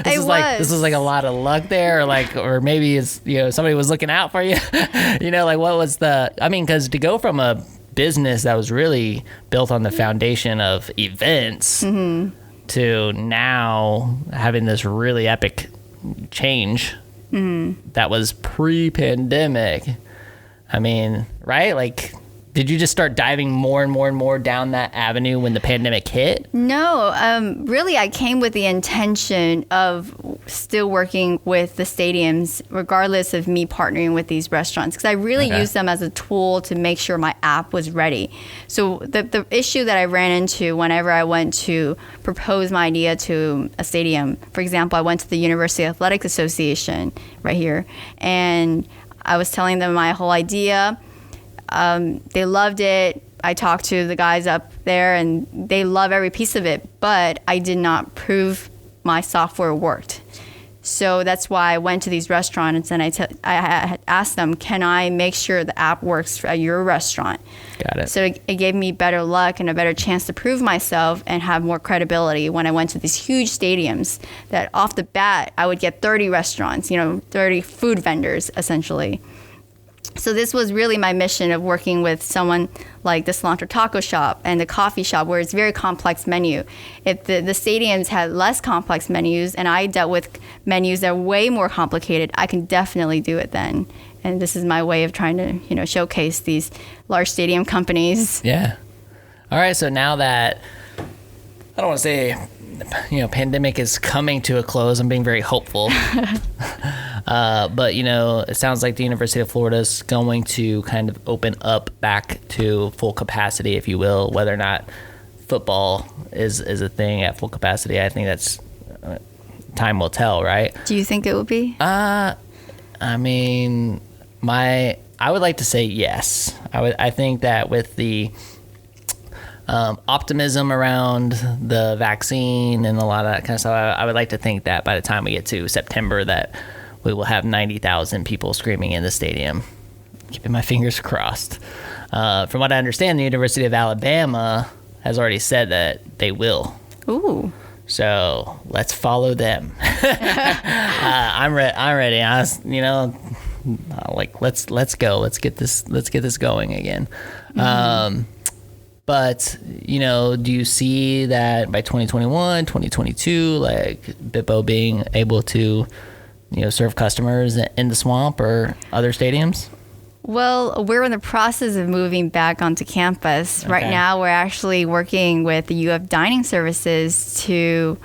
This was like a lot of luck there, or maybe it's somebody was looking out for you. What was because to go from a business that was really built on the foundation of events to now having this really epic change that was pre-pandemic. I mean, right? Like, did you just start diving more and more and more down that avenue when the pandemic hit? No, really, I came with the intention of still working with the stadiums, regardless of me partnering with these restaurants, because I really used them as a tool to make sure my app was ready. So the issue that I ran into whenever I went to propose my idea to a stadium, for example, I went to the University Athletics Association right here, and I was telling them my whole idea. They loved it. I talked to the guys up there and they love every piece of it, but I did not prove my software worked. So that's why I went to these restaurants and I had asked them, can I make sure the app works at your restaurant? Got it. So it gave me better luck and a better chance to prove myself and have more credibility when I went to these huge stadiums that off the bat, I would get 30 restaurants, 30 food vendors essentially. So this was really my mission of working with someone like the cilantro taco shop and the coffee shop where it's very complex menu. If the stadiums had less complex menus and I dealt with menus that are way more complicated, I can definitely do it then. And this is my way of trying to, showcase these large stadium companies. Yeah. All right. So now that, I don't want to say, pandemic is coming to a close, I'm being very hopeful. But, it sounds like the University of Florida is going to kind of open up back to full capacity, if you will, whether or not football is a thing at full capacity. I think that's time will tell, right? Do you think it will be? I mean, I would like to say yes. I think that with the optimism around the vaccine and a lot of that kind of stuff, I would like to think that by the time we get to September that we will have 90,000 people screaming in the stadium. Keeping my fingers crossed. From what I understand, the University of Alabama has already said that they will. Ooh. So let's follow them. I'm ready. Let's go. Let's get this going again. Mm-hmm. But, do you see that by 2021, 2022, like Byppo being able to, serve customers in the Swamp or other stadiums? Well, we're in the process of moving back onto campus. Okay. Right now, we're actually working with the UF Dining Services to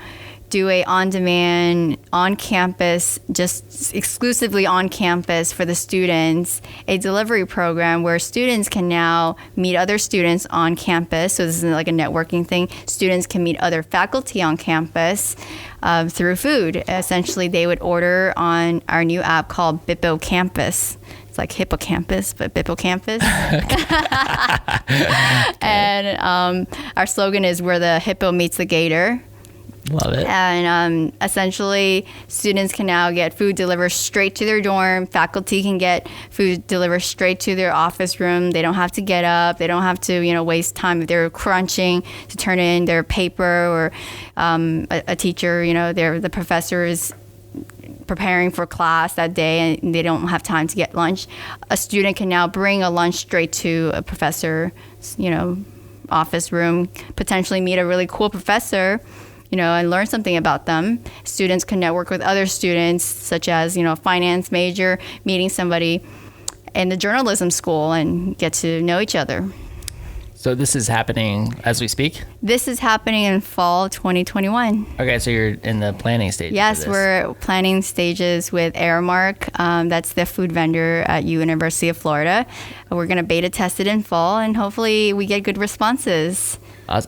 do a on-demand, on-campus, just exclusively on campus for the students, a delivery program where students can now meet other students on campus. So this is like a networking thing. Students can meet other faculty on campus through food. Essentially, they would order on our new app called Byppo Campus. It's like Hippocampus, but Byppo Campus. And our slogan is where the hippo meets the gator. Love it. And essentially, students can now get food delivered straight to their dorm. Faculty can get food delivered straight to their office room. They don't have to get up. They don't have to, waste time if they're crunching to turn in their paper, or a teacher, the professor is preparing for class that day and they don't have time to get lunch. A student can now bring a lunch straight to a professor's, office room, potentially meet a really cool professor, and learn something about them. Students can network with other students, such as, a finance major, meeting somebody in the journalism school and get to know each other. So this is happening as we speak? This is happening in fall 2021. Okay, so you're in the planning stages. Yes, we're planning stages with Aramark. That's the food vendor at University of Florida. We're going to beta test it in fall, and hopefully we get good responses.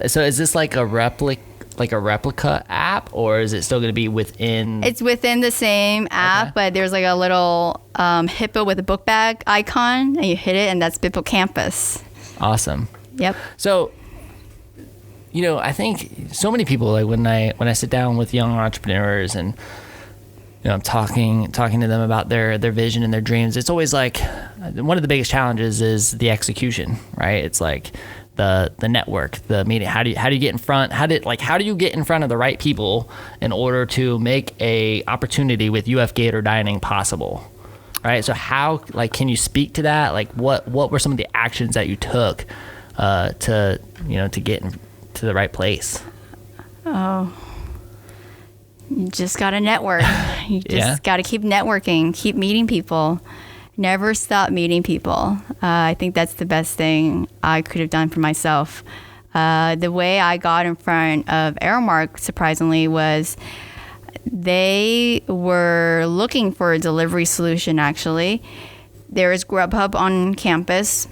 So is this like a replica app, or is it still going to be within? It's within the same app, but there's like a little hippo with a book bag icon, and you hit it, and that's Byppo Campus. Awesome. Yep. So, I think so many people, like when I sit down with young entrepreneurs and I'm talking to them about their vision and their dreams, it's always like one of the biggest challenges is the execution, right? It's like the network, the meeting. How do you get in front? How do you get in front of the right people in order to make a opportunity with UF Gator Dining possible? Right. So how, can you speak to that? Like what were some of the actions that you took to get to the right place? Oh, you just got to network. You just got to keep networking, keep meeting people, never stop meeting people. I think that's the best thing I could have done for myself. The way I got in front of Aramark, surprisingly, was they were looking for a delivery solution, actually. There is Grubhub on campus,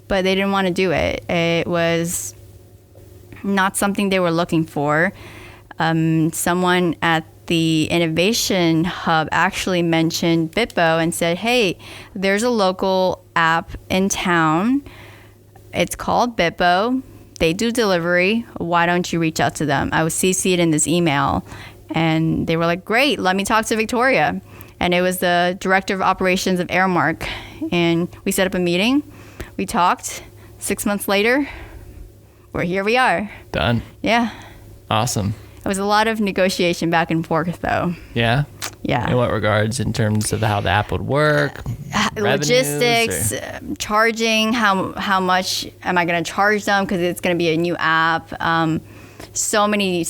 but they didn't want to do it. It was not something they were looking for. Someone at the Innovation Hub actually mentioned Byppo and said, hey, there's a local app in town. It's called Byppo. They do delivery. Why don't you reach out to them? I was CC'd in this email. And they were like, great, let me talk to Victoria. And it was the director of operations of Aramark. And we set up a meeting. We talked. 6 months later, here we are. Done. Yeah. Awesome. It was a lot of negotiation back and forth, though. Yeah? Yeah. In what regards? In terms of how the app would work? Logistics, charging, how much am I going to charge them because it's going to be a new app. So many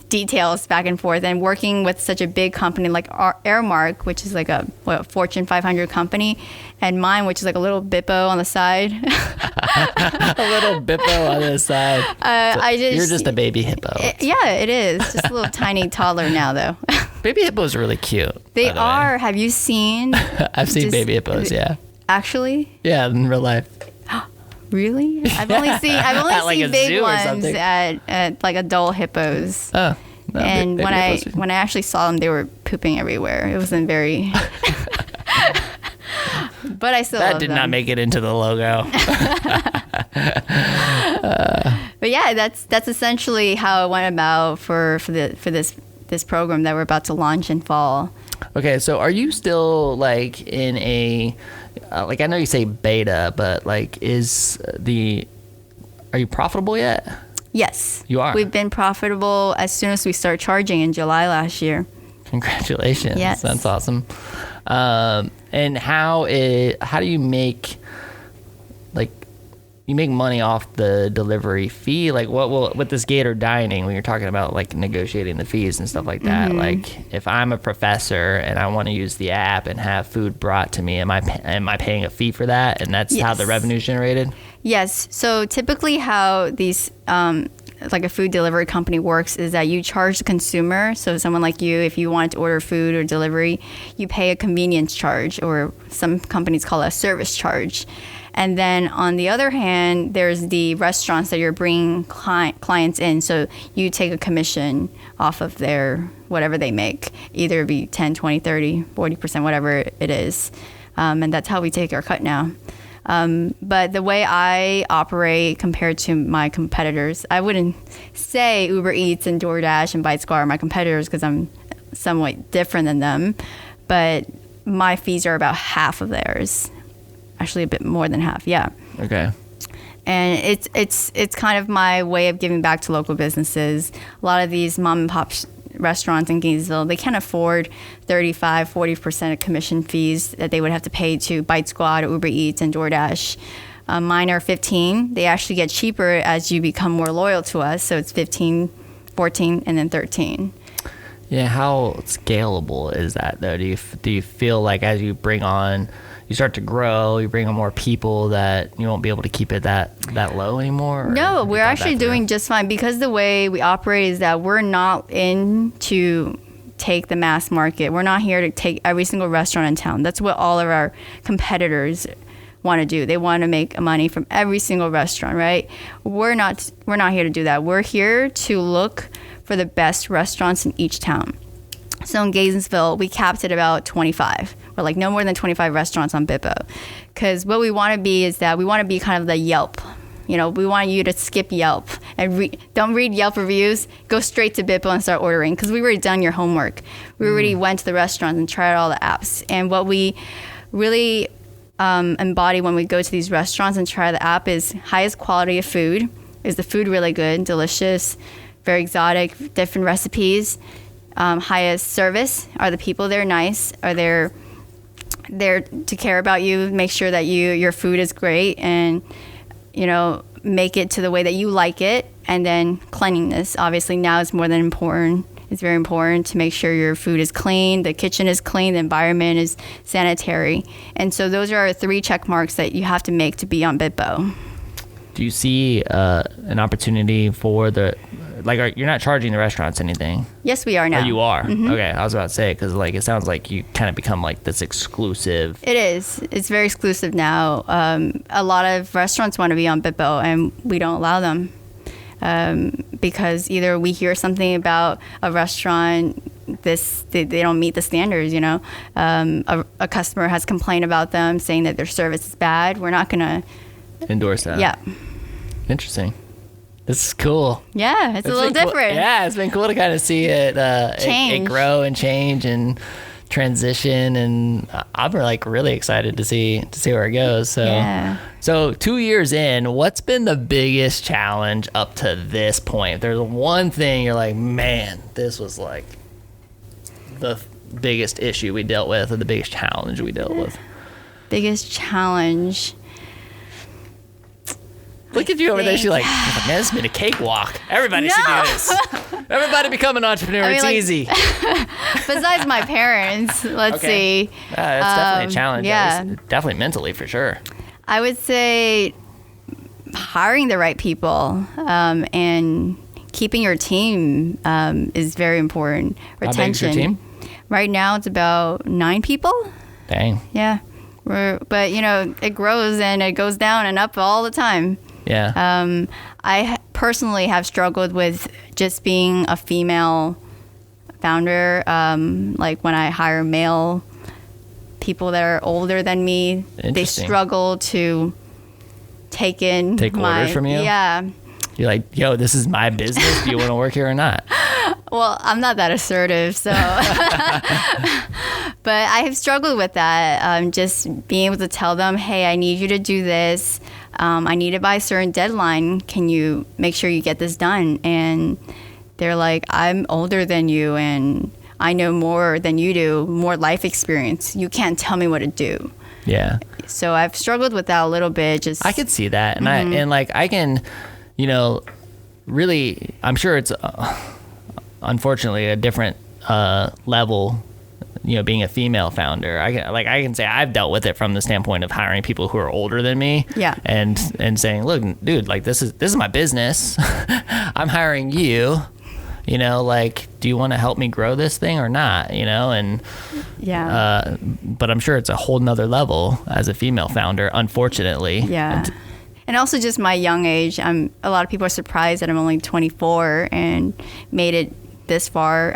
details back and forth, and working with such a big company like Aramark, which is like a Fortune 500 company, and mine, which is like a little Byppo on the side. A little Byppo on the side. You're just a baby hippo. It is. Just a little tiny toddler now, though. Baby hippos are really cute. They are. Have you seen? I've seen baby hippos. Yeah. Actually? Yeah, in real life. Really? I've only seen like seen big ones at like adult hippos. Oh. No, and when I actually saw them, they were pooping everywhere. It wasn't very. But I still love them. That did not make it into the logo. But yeah, that's essentially how it went about for this program that we're about to launch in fall. Okay, so are you still like in a I know you say beta, but are you profitable yet? Yes. You are? We've been profitable as soon as we start charging in July last year. Congratulations. Yes. That's awesome. And how do you make you make money off the delivery fee? Like with this Gator Dining, when you're talking about like negotiating the fees and stuff like that, like if I'm a professor and I want to use the app and have food brought to me, am I paying a fee for that? And that's how the revenue is generated? Yes. So typically how these like a food delivery company works is that you charge the consumer. So someone like you, if you wanted to order food or delivery, you pay a convenience charge, or some companies call it a service charge. And then on the other hand, there's the restaurants that you're bringing clients in. So you take a commission off of their whatever they make, either it be 10, 20, 30, 40%, whatever it is. And that's how we take our cut now. But the way I operate compared to my competitors, I wouldn't say Uber Eats and DoorDash and Bite Squad are my competitors because I'm somewhat different than them. But my fees are about half of theirs. Actually, a bit more than half, yeah. Okay. And it's kind of my way of giving back to local businesses. A lot of these mom and pop restaurants in Gainesville, they can't afford 35-40% of commission fees that they would have to pay to Bite Squad, Uber Eats, and DoorDash. Mine are 15. They actually get cheaper as you become more loyal to us. So it's 15, 14, and then 13. Yeah, how scalable is that though? Do you feel like as you start to grow, you bring on more people that you won't be able to keep it that low anymore? No, we're actually doing just fine because the way we operate is that we're not in to take the mass market. We're not here to take every single restaurant in town. That's what all of our competitors want to do. They want to make money from every single restaurant, right? We're not here to do that. We're here to look for the best restaurants in each town. So in Gainesville, we capped it about 25. We're like no more than 25 restaurants on Byppo. Because what we want to be is that we want to be kind of the Yelp. You know, we want you to skip Yelp and don't read Yelp reviews. Go straight to Byppo and start ordering because we already done your homework. We already went to the restaurants and tried all the apps. And what we really embody when we go to these restaurants and try the app is highest quality of food. Is the food really good, delicious, very exotic, different recipes? Highest service. Are the people there nice? Are they there to care about you, make sure that your food is great, and make it to the way that you like it. And then cleanliness, obviously now is more than important. It's very important to make sure your food is clean, the kitchen is clean, the environment is sanitary. And so those are our 3 check marks that you have to make to be on Byppo. Do you see an opportunity for you're not charging the restaurants anything? Yes, we are now. Oh, you are? Mm-hmm. Okay, I was about to say, because it sounds like you kind of become this exclusive. It is. It's very exclusive now. A lot of restaurants want to be on Byppo, and we don't allow them. Because either we hear something about a restaurant, they don't meet the standards, a customer has complained about them saying that their service is bad. We're not going to endorse that. Yeah. Interesting. This is cool. Yeah, it's a little different. Cool. Yeah, it's been cool to kind of see it change. It grow and change and transition, and I'm really excited to see where it goes. So, yeah. So 2 years in, what's been the biggest challenge up to this point? If there's one thing you're like, man, this was the biggest issue we dealt with, or the biggest challenge we dealt with. Biggest challenge. Look at you over there. She's like, man, this has been a cakewalk. Everybody should do this. Everybody become an entrepreneur. It's easy. Besides my parents, let's see. Yeah, it's definitely a challenge. Yeah. Definitely mentally, for sure. I would say hiring the right people and keeping your team is very important. Retention. How big is your team? Right now, it's about 9 people. Dang. Yeah. But, it grows and it goes down and up all the time. Yeah. I personally have struggled with just being a female founder. When I hire male people that are older than me, they struggle to take orders from you? Yeah. You're like, yo, this is my business. Do you want to work here or not? Well, I'm not that assertive, so. But I have struggled with that. Just being able to tell them, hey, I need you to do this. I need it by a certain deadline. Can you make sure you get this done? And they're like, I'm older than you, and I know more than you do, more life experience. You can't tell me what to do. Yeah. So I've struggled with that a little bit. I could see that, and I can, really, I'm sure it's unfortunately a different level. Being a female founder, I can say I've dealt with it from the standpoint of hiring people who are older than me. Yeah. And saying, look, dude, this is my business. I'm hiring you. Do you want to help me grow this thing or not? And yeah. But I'm sure it's a whole nother level as a female founder, unfortunately. Yeah. And also just my young age. A lot of people are surprised that I'm only 24 and made it this far.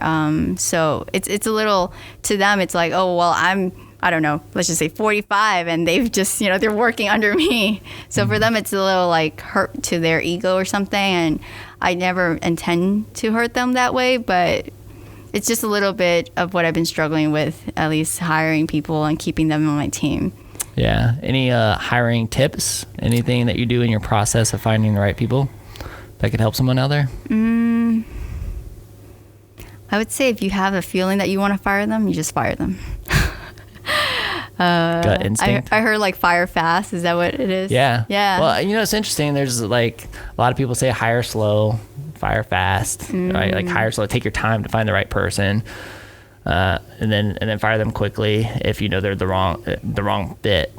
So it's a little, to them, it's like, oh, well, I I don't know, let's just say 45, and they've just, they're working under me. So for them, it's a little like hurt to their ego or something. And I never intend to hurt them that way, but it's just a little bit of what I've been struggling with, at least hiring people and keeping them on my team. Yeah. Any hiring tips? Anything that you do in your process of finding the right people that could help someone out there? I would say if you have a feeling that you want to fire them, you just fire them. Gut instinct. I heard like fire fast. Is that what it is? Yeah. Yeah. Well, it's interesting. There's like a lot of people say hire slow, fire fast, right? Like hire slow, take your time to find the right person, and then fire them quickly if you know they're the wrong fit.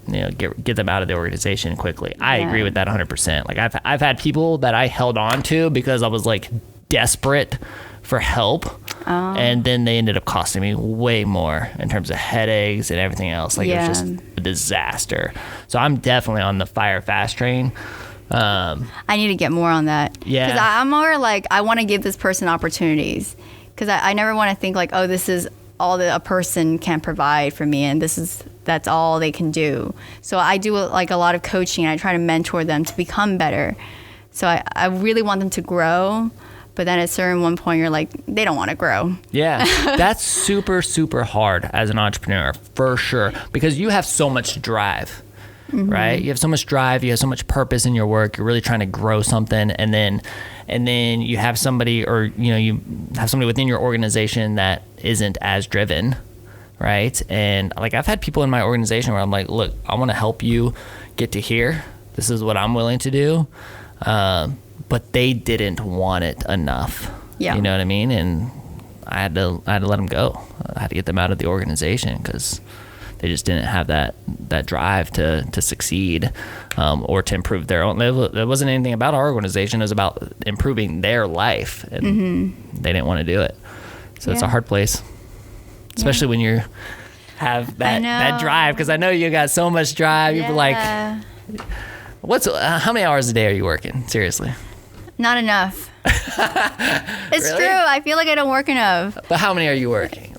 Get them out of the organization quickly. I agree with that 100%. Like I've had people that I held on to because I was like desperate for help, and then they ended up costing me way more in terms of headaches and everything else. Like it was just a disaster. So I'm definitely on the fire fast train. I need to get more on that. Yeah, because I'm more like I want to give this person opportunities, because I never want to think like, oh, this is all that a person can provide for me, and that's all they can do. So I do like a lot of coaching, and I try to mentor them to become better. So I really want them to grow. But then at a certain one point, you're like, they don't want to grow. Yeah, that's super, super hard as an entrepreneur, for sure. Because you have so much drive, right? You have so much drive. You have so much purpose in your work. You're really trying to grow something. And then you have somebody, or, you have somebody within your organization that isn't as driven, right? And like I've had people in my organization where I'm like, look, I want to help you get to here. This is what I'm willing to do. But they didn't want it enough. Yeah. You know what I mean? And I had to let them go. I had to get them out of the organization because they just didn't have that drive to succeed, or to improve their own. There wasn't anything about our organization. It was about improving their life, and they didn't want to do it. So it's a hard place, especially when you have that drive. Because I know you got so much drive. You're like, how many hours a day are you working? Seriously. Not enough. It's Really? true. I feel like I don't work enough. But how many are you working?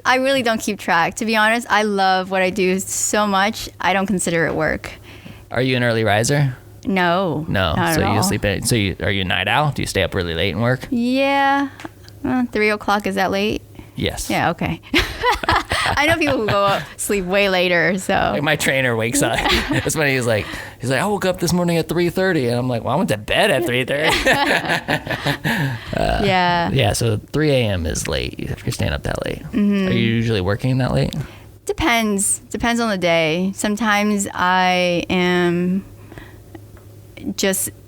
I really don't keep track. To be honest, I love what I do so much. I don't consider it work. Are you an early riser? No. No. Not So at you all. sleep in. So are you a night owl? Do you stay up really late and work? Yeah. 3 o'clock, is that late? Yes. Yeah, okay. I know people who go sleep way later, so. Like my trainer wakes up. That's when he's like, I woke up this morning at 3:30, and I'm like, well, I went to bed at 3:30. Yeah. Yeah. So 3 a.m. is late if you're staying up that late. Are you usually working that late? Depends on the day. Sometimes I am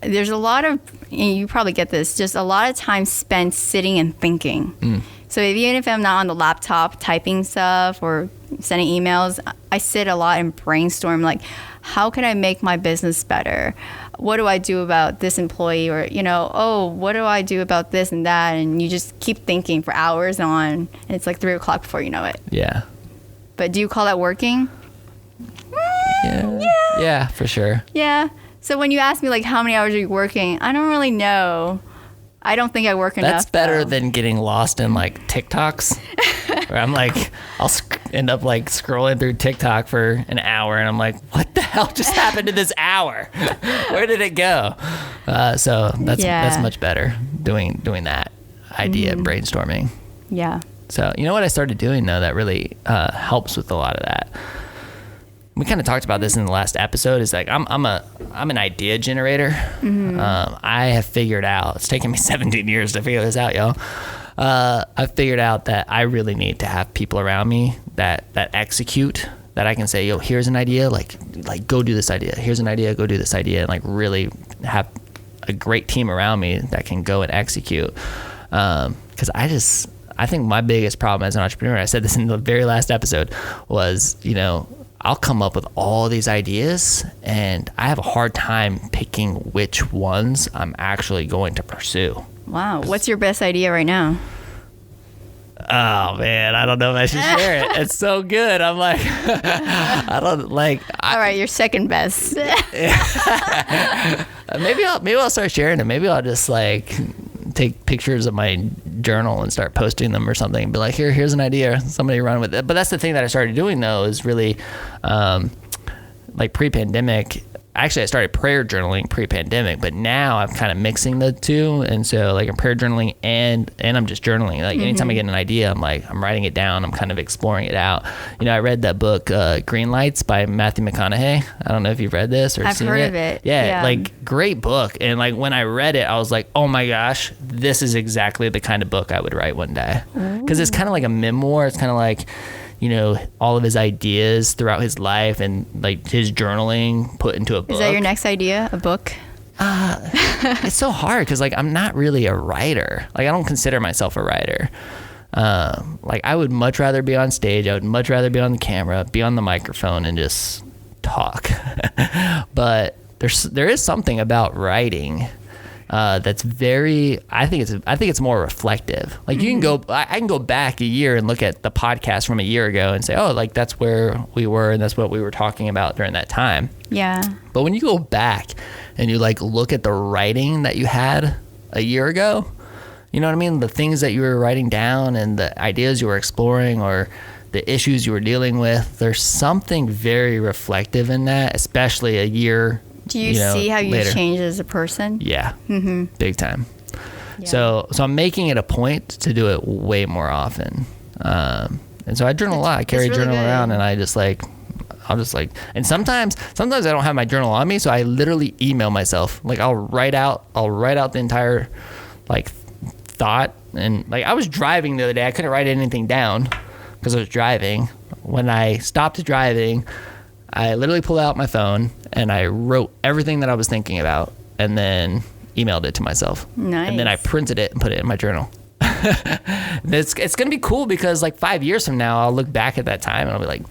there's a lot of, you probably get this, just a lot of time spent sitting and thinking. So even if I'm not on the laptop typing stuff or sending emails, I sit a lot and brainstorm, like, how can I make my business better? What do I do about this employee? Or, what do I do about this and that? And you just keep thinking for hours on, and it's like 3 o'clock before you know it. Yeah. But do you call that working? Yeah, for sure. Yeah. So when you ask me, like, how many hours are you working? I don't really know. I don't think I work enough. That's better though. than getting lost in like TikToks, where I'm like, I'll end up like scrolling through TikTok for an hour, and I'm like, what the hell just happened to this hour? Where did it go? So that's much better doing that idea brainstorming. Yeah. So you know what I started doing though that really helps with a lot of that. We kind of talked about this in the last episode. Is like I'm an idea generator. I have figured out. It's taken me 17 years to figure this out, y'all. I've figured out that I really need to have people around me that execute. That I can say, yo, here's an idea. Like go do this idea. Here's an idea. Go do this idea. And like really have a great team around me that can go and execute. Because I think my biggest problem as an entrepreneur, I said this in the very last episode, was I'll come up with all these ideas, and I have a hard time picking which ones I'm actually going to pursue. Wow. What's your best idea right now? Oh, man. I don't know if I should share it. It's so good. I'm like, I don't like. All right. You're second best. Maybe I'll start sharing it. Maybe I'll just like take pictures of my journal and start posting them or something and be like, here's an idea, somebody run with it. But that's the thing that I started doing though, is really like pre-pandemic. Actually, I started prayer journaling pre-pandemic, but now I'm kind of mixing the two. And so like I'm prayer journaling and I'm just journaling. Like anytime I get an idea, I'm writing it down. I'm kind of exploring it out. You know, I read that book, Green Lights by Matthew McConaughey. I don't know if you've read this or I've seen it. heard of it. Yeah, like great book. And like when I read it, I was like, oh my gosh, this is exactly the kind of book I would write one day. Because it's kind of like a memoir. It's kind of like, you know, all of his ideas throughout his life and like his journaling put into a book. Is that your next idea, a book? It's so hard because like I'm not really a writer. Like I don't consider myself a writer. Like I would much rather be on stage. I would much rather be on the camera, be on the microphone and just talk. But there is something about writing that's very, I think it's more reflective. Like you can I can go back a year and look at the podcast from a year ago and say, oh, like that's where we were and that's what we were talking about during that time. Yeah. But when you go back and you like look at the writing that you had a year ago, you know what I mean? The things that you were writing down and the ideas you were exploring or the issues you were dealing with, there's something very reflective in that, especially a year. Do you see how you later. change as a person? Yeah, big time. Yeah. So I'm making it a point to do it way more often. And so I journal a lot. I carry a really journal good. around, and I'll just like, and sometimes I don't have my journal on me, so I literally email myself. Like I'll write out the entire like thought, and like I was driving the other day. I couldn't write anything down because I was driving. When I stopped driving, I literally pulled out my phone and I wrote everything that I was thinking about and then emailed it to myself. Nice. And then I printed it and put it in my journal. It's going to be cool because like 5 years from now, I'll look back at that time and I'll be like,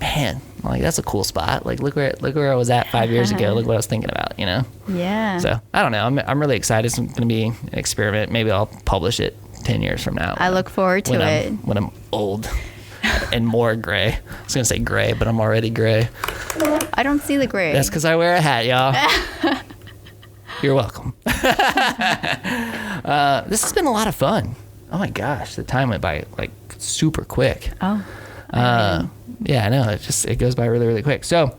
man, like that's a cool spot. Like look where I was at 5 years ago. Look what I was thinking about, you know? Yeah. So I don't know. I'm really excited. It's going to be an experiment. Maybe I'll publish it 10 years from now. I look forward to it. When I'm old. And more gray. I was going to say gray, but I'm already gray. I don't see the gray. That's because I wear a hat, y'all. You're welcome. This has been a lot of fun. Oh my gosh, the time went by like super quick. Oh. Yeah, I know. It goes by really, really quick. So,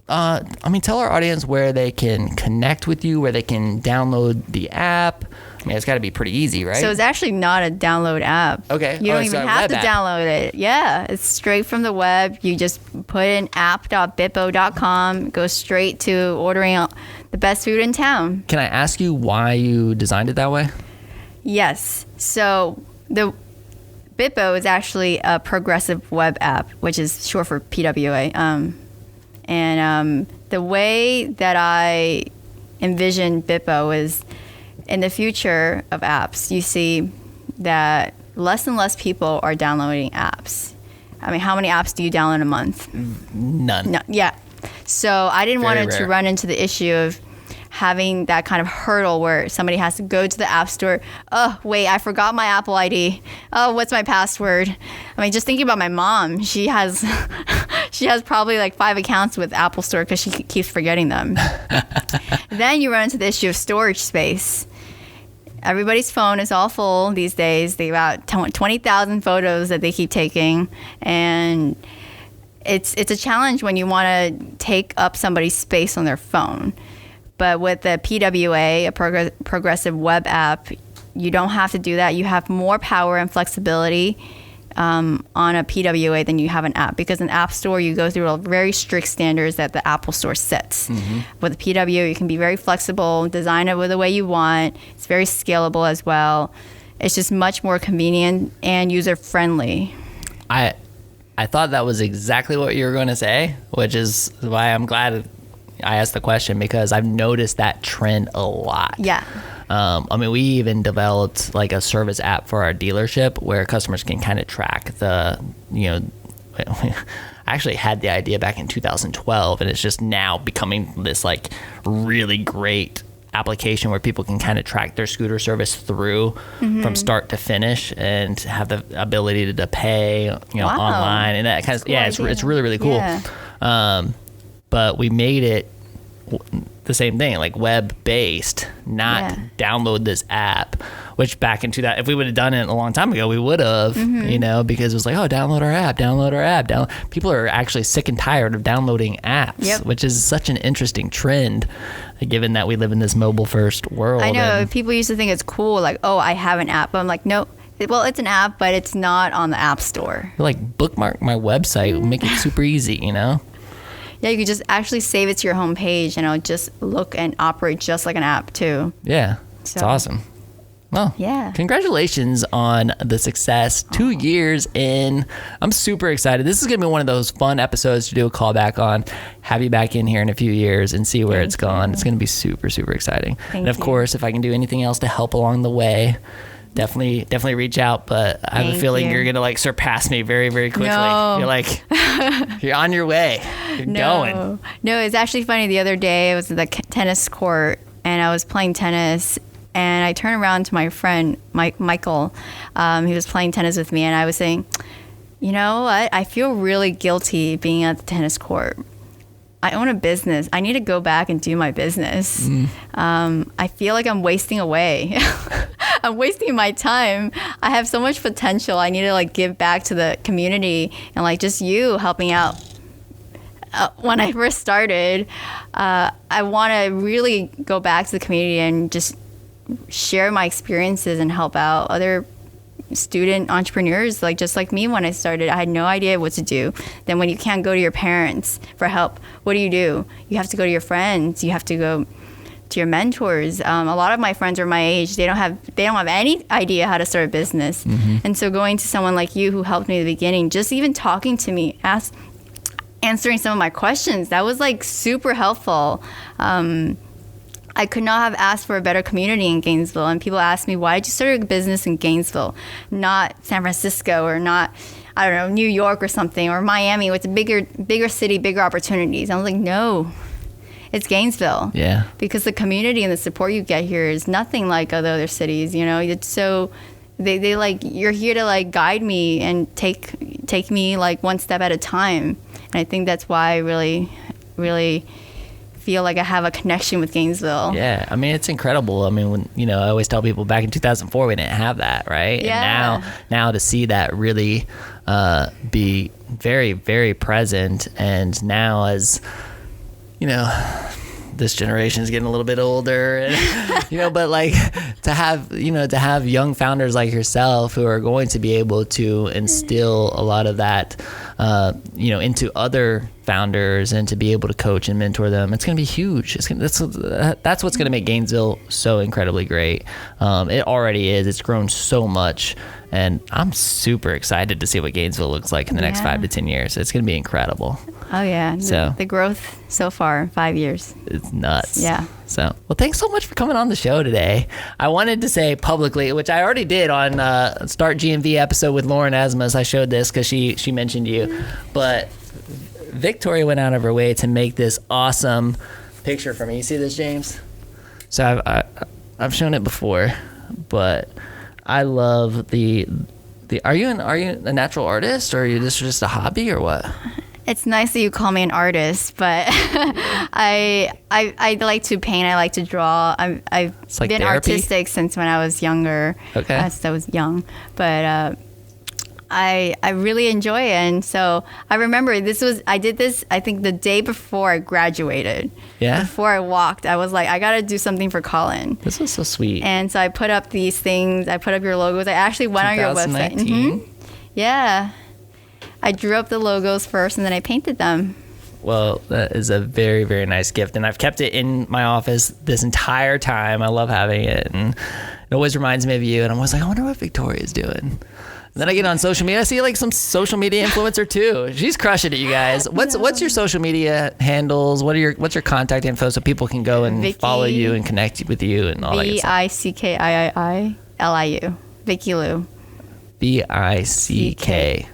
tell our audience where they can connect with you, where they can download the app. I mean, it's got to be pretty easy, right? So it's actually not a download app. Okay. You don't even have to download it. Yeah, it's straight from the web. You just put in app.byppo.com, go straight to ordering the best food in town. Can I ask you why you designed it that way? Yes. So the Byppo is actually a progressive web app, which is short for PWA. The way that I envision Byppo is in the future of apps, you see that less and less people are downloading apps. I mean, how many apps do you download a month? None. No, yeah. So I didn't want Very it to rare. run into the issue of having that kind of hurdle where somebody has to go to the app store. Oh, wait, I forgot my Apple ID. Oh, what's my password? I mean, just thinking about my mom, she has probably like 5 accounts with Apple Store because she keeps forgetting them. Then you run into the issue of storage space. Everybody's phone is all full these days. They got 20,000 photos that they keep taking, and it's a challenge when you want to take up somebody's space on their phone. But with the PWA, a progressive web app, you don't have to do that. You have more power and flexibility on a PWA than you have an app, because an app store, you go through very strict standards that the Apple Store sets. With a PWA, you can be very flexible, design it with the way you want. It's very scalable as well. It's just much more convenient and user-friendly. I thought that was exactly what you were going to say, which is why I'm glad I asked the question, because I've noticed that trend a lot. Yeah. We even developed like a service app for our dealership where customers can kind of track I actually had the idea back in 2012, and it's just now becoming this like really great application where people can kind of track their scooter service through from start to finish and have the ability to pay, online and that kind of, cool it's idea. really, really cool. Yeah. But we made it the same thing, like web-based, not download this app, which back into that, if we would have done it a long time ago, we would have, because it was like, oh, download our app. People are actually sick and tired of downloading apps, which is such an interesting trend, given that we live in this mobile-first world. I know. People used to think it's cool, like, oh, I have an app. But I'm like, no. Well, it's an app, but it's not on the App Store. Like, bookmark my website, make it super easy, Yeah, you could just actually save it to your home page, and it'll just look and operate just like an app, too. Yeah, it's awesome. Well, congratulations on the success. 2 years in. I'm super excited. This is going to be one of those fun episodes to do a callback on. Have you back in here in a few years and see where it's gone. It's going to be super, super exciting. And of course, if I can do anything else to help along the way, definitely reach out. But I have a feeling you're going to like surpass me very, very quickly. No. You're like, you're on your way. You're going. No, it's actually funny. The other day I was at the tennis court and I was playing tennis. And I turned around to my friend, Michael. He was playing tennis with me. And I was saying, you know what? I feel really guilty being at the tennis court. I own a business. I need to go back and do my business. I feel like I'm wasting away. I'm wasting my time. I have so much potential. I need to like give back to the community and like just you helping out. When I first started, I want to really go back to the community and just share my experiences and help out other student entrepreneurs just like me. When I started, I had no idea what to do. Then when you can't go to your parents for help, what do? You have to go to your friends. You have to go to your mentors. A lot of my friends are my age. They don't have any idea how to start a business. And so going to someone like you who helped me at the beginning, just even talking to me, answering some of my questions, that was like super helpful. I could not have asked for a better community in Gainesville. And people ask me, why did you start a business in Gainesville, not San Francisco or not, I don't know, New York or something, or Miami, with a bigger city, bigger opportunities? I was like, no, it's Gainesville. Yeah. Because the community and the support you get here is nothing like other cities. It's so, they like, you're here to like guide me and take me like one step at a time. And I think that's why I really, really feel like I have a connection with Gainesville. Yeah, I mean, it's incredible. I mean, when I always tell people back in 2004 we didn't have that, right? Yeah. And now to see that really be very, very present, and now as this generation is getting a little bit older, and, but like to have young founders like yourself who are going to be able to instill a lot of that, into other founders, and to be able to coach and mentor them, it's going to be huge. That's what's going to make Gainesville so incredibly great. It already is. It's grown so much, and I'm super excited to see what Gainesville looks like in the next 5 to 10 years. It's going to be incredible. Oh yeah. So the growth so far, 5 years. It's nuts. Yeah. So, well, thanks so much for coming on the show today. I wanted to say publicly, which I already did on Start GNV episode with Lauren Asmus. I showed this because she mentioned you, but Victoria went out of her way to make this awesome picture for me. You see this, James? So I've shown it before, but I love the. Are you a natural artist, or are you just a hobby, or what? It's nice that you call me an artist, but I like to paint. I like to draw. I've like been therapy? Artistic since when I was younger. Okay. Since I was young, but I really enjoy it. And so I remember I did this, I think the day before I graduated. Yeah. Before I walked, I was like, I got to do something for Collin. This is so sweet. And so I put up these things. I put up your logos. I actually went on your website. Mm-hmm. Yeah. I drew up the logos first, and then I painted them. Well, that is a very, very nice gift. And I've kept it in my office this entire time. I love having it. And it always reminds me of you. And I'm always like, I wonder what Victoria's doing. And then I get on social media. I see like some social media influencer too. She's crushing it, you guys. What's your social media handles? What's your contact info so people can go and follow you and connect with you and all that good stuff? VICKIIILIU. Vicky Lou. VICKIIILIU.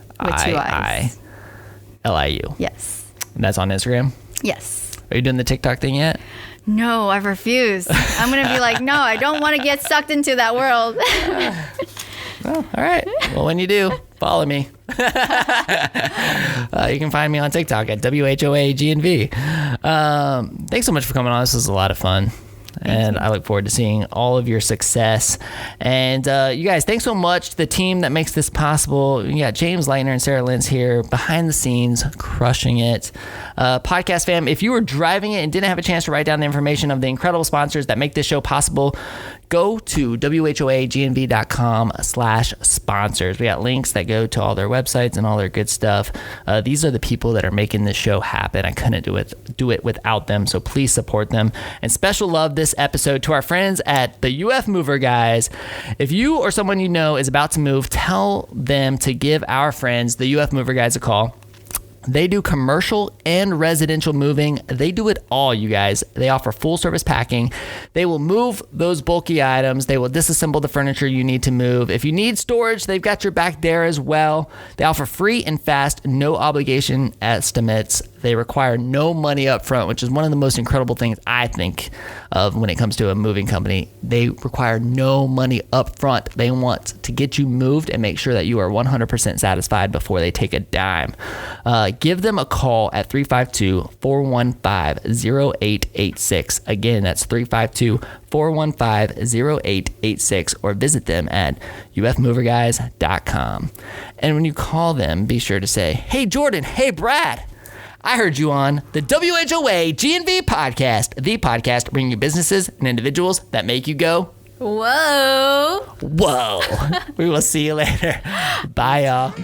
Yes. And that's on Instagram? Yes. Are you doing the TikTok thing yet? No, I refuse. I'm going to be like, no, I don't want to get sucked into that world. Well, all right. Well, when you do, Follow me. You can find me on TikTok at WHOAGNV. Thanks so much for coming on. This was a lot of fun. And I look forward to seeing all of your success. And you guys, thanks so much to the team that makes this possible. You got James Leitner and Sarah Lentz here behind the scenes, crushing it. Podcast fam, if you were driving it and didn't have a chance to write down the information of the incredible sponsors that make this show possible, go to whoagnv.com/sponsors. We got links that go to all their websites and all their good stuff. These are the people that are making this show happen. I couldn't do it without them, so please support them. And special love this episode to our friends at the UF Mover guys. If you or someone you know is about to move, tell them to give our friends, the UF Mover guys, a call. They do commercial and residential moving. They do it all, you guys. They offer full service packing. They will move those bulky items. They will disassemble the furniture you need to move. If you need storage, they've got your back there as well. They offer free and fast, no obligation estimates. They require no money up front, which is one of the most incredible things I think of when it comes to a moving company. They require no money up front. They want to get you moved and make sure that you are 100% satisfied before they take a dime. Give them a call at 352-415-0886. Again, that's 352-415-0886, or visit them at ufmoverguys.com. And when you call them, be sure to say, "Hey, Jordan, hey, Brad, I heard you on the WHOA GNV podcast, the podcast bringing you businesses and individuals that make you go, whoa. whoa." We will see you later. Bye, y'all.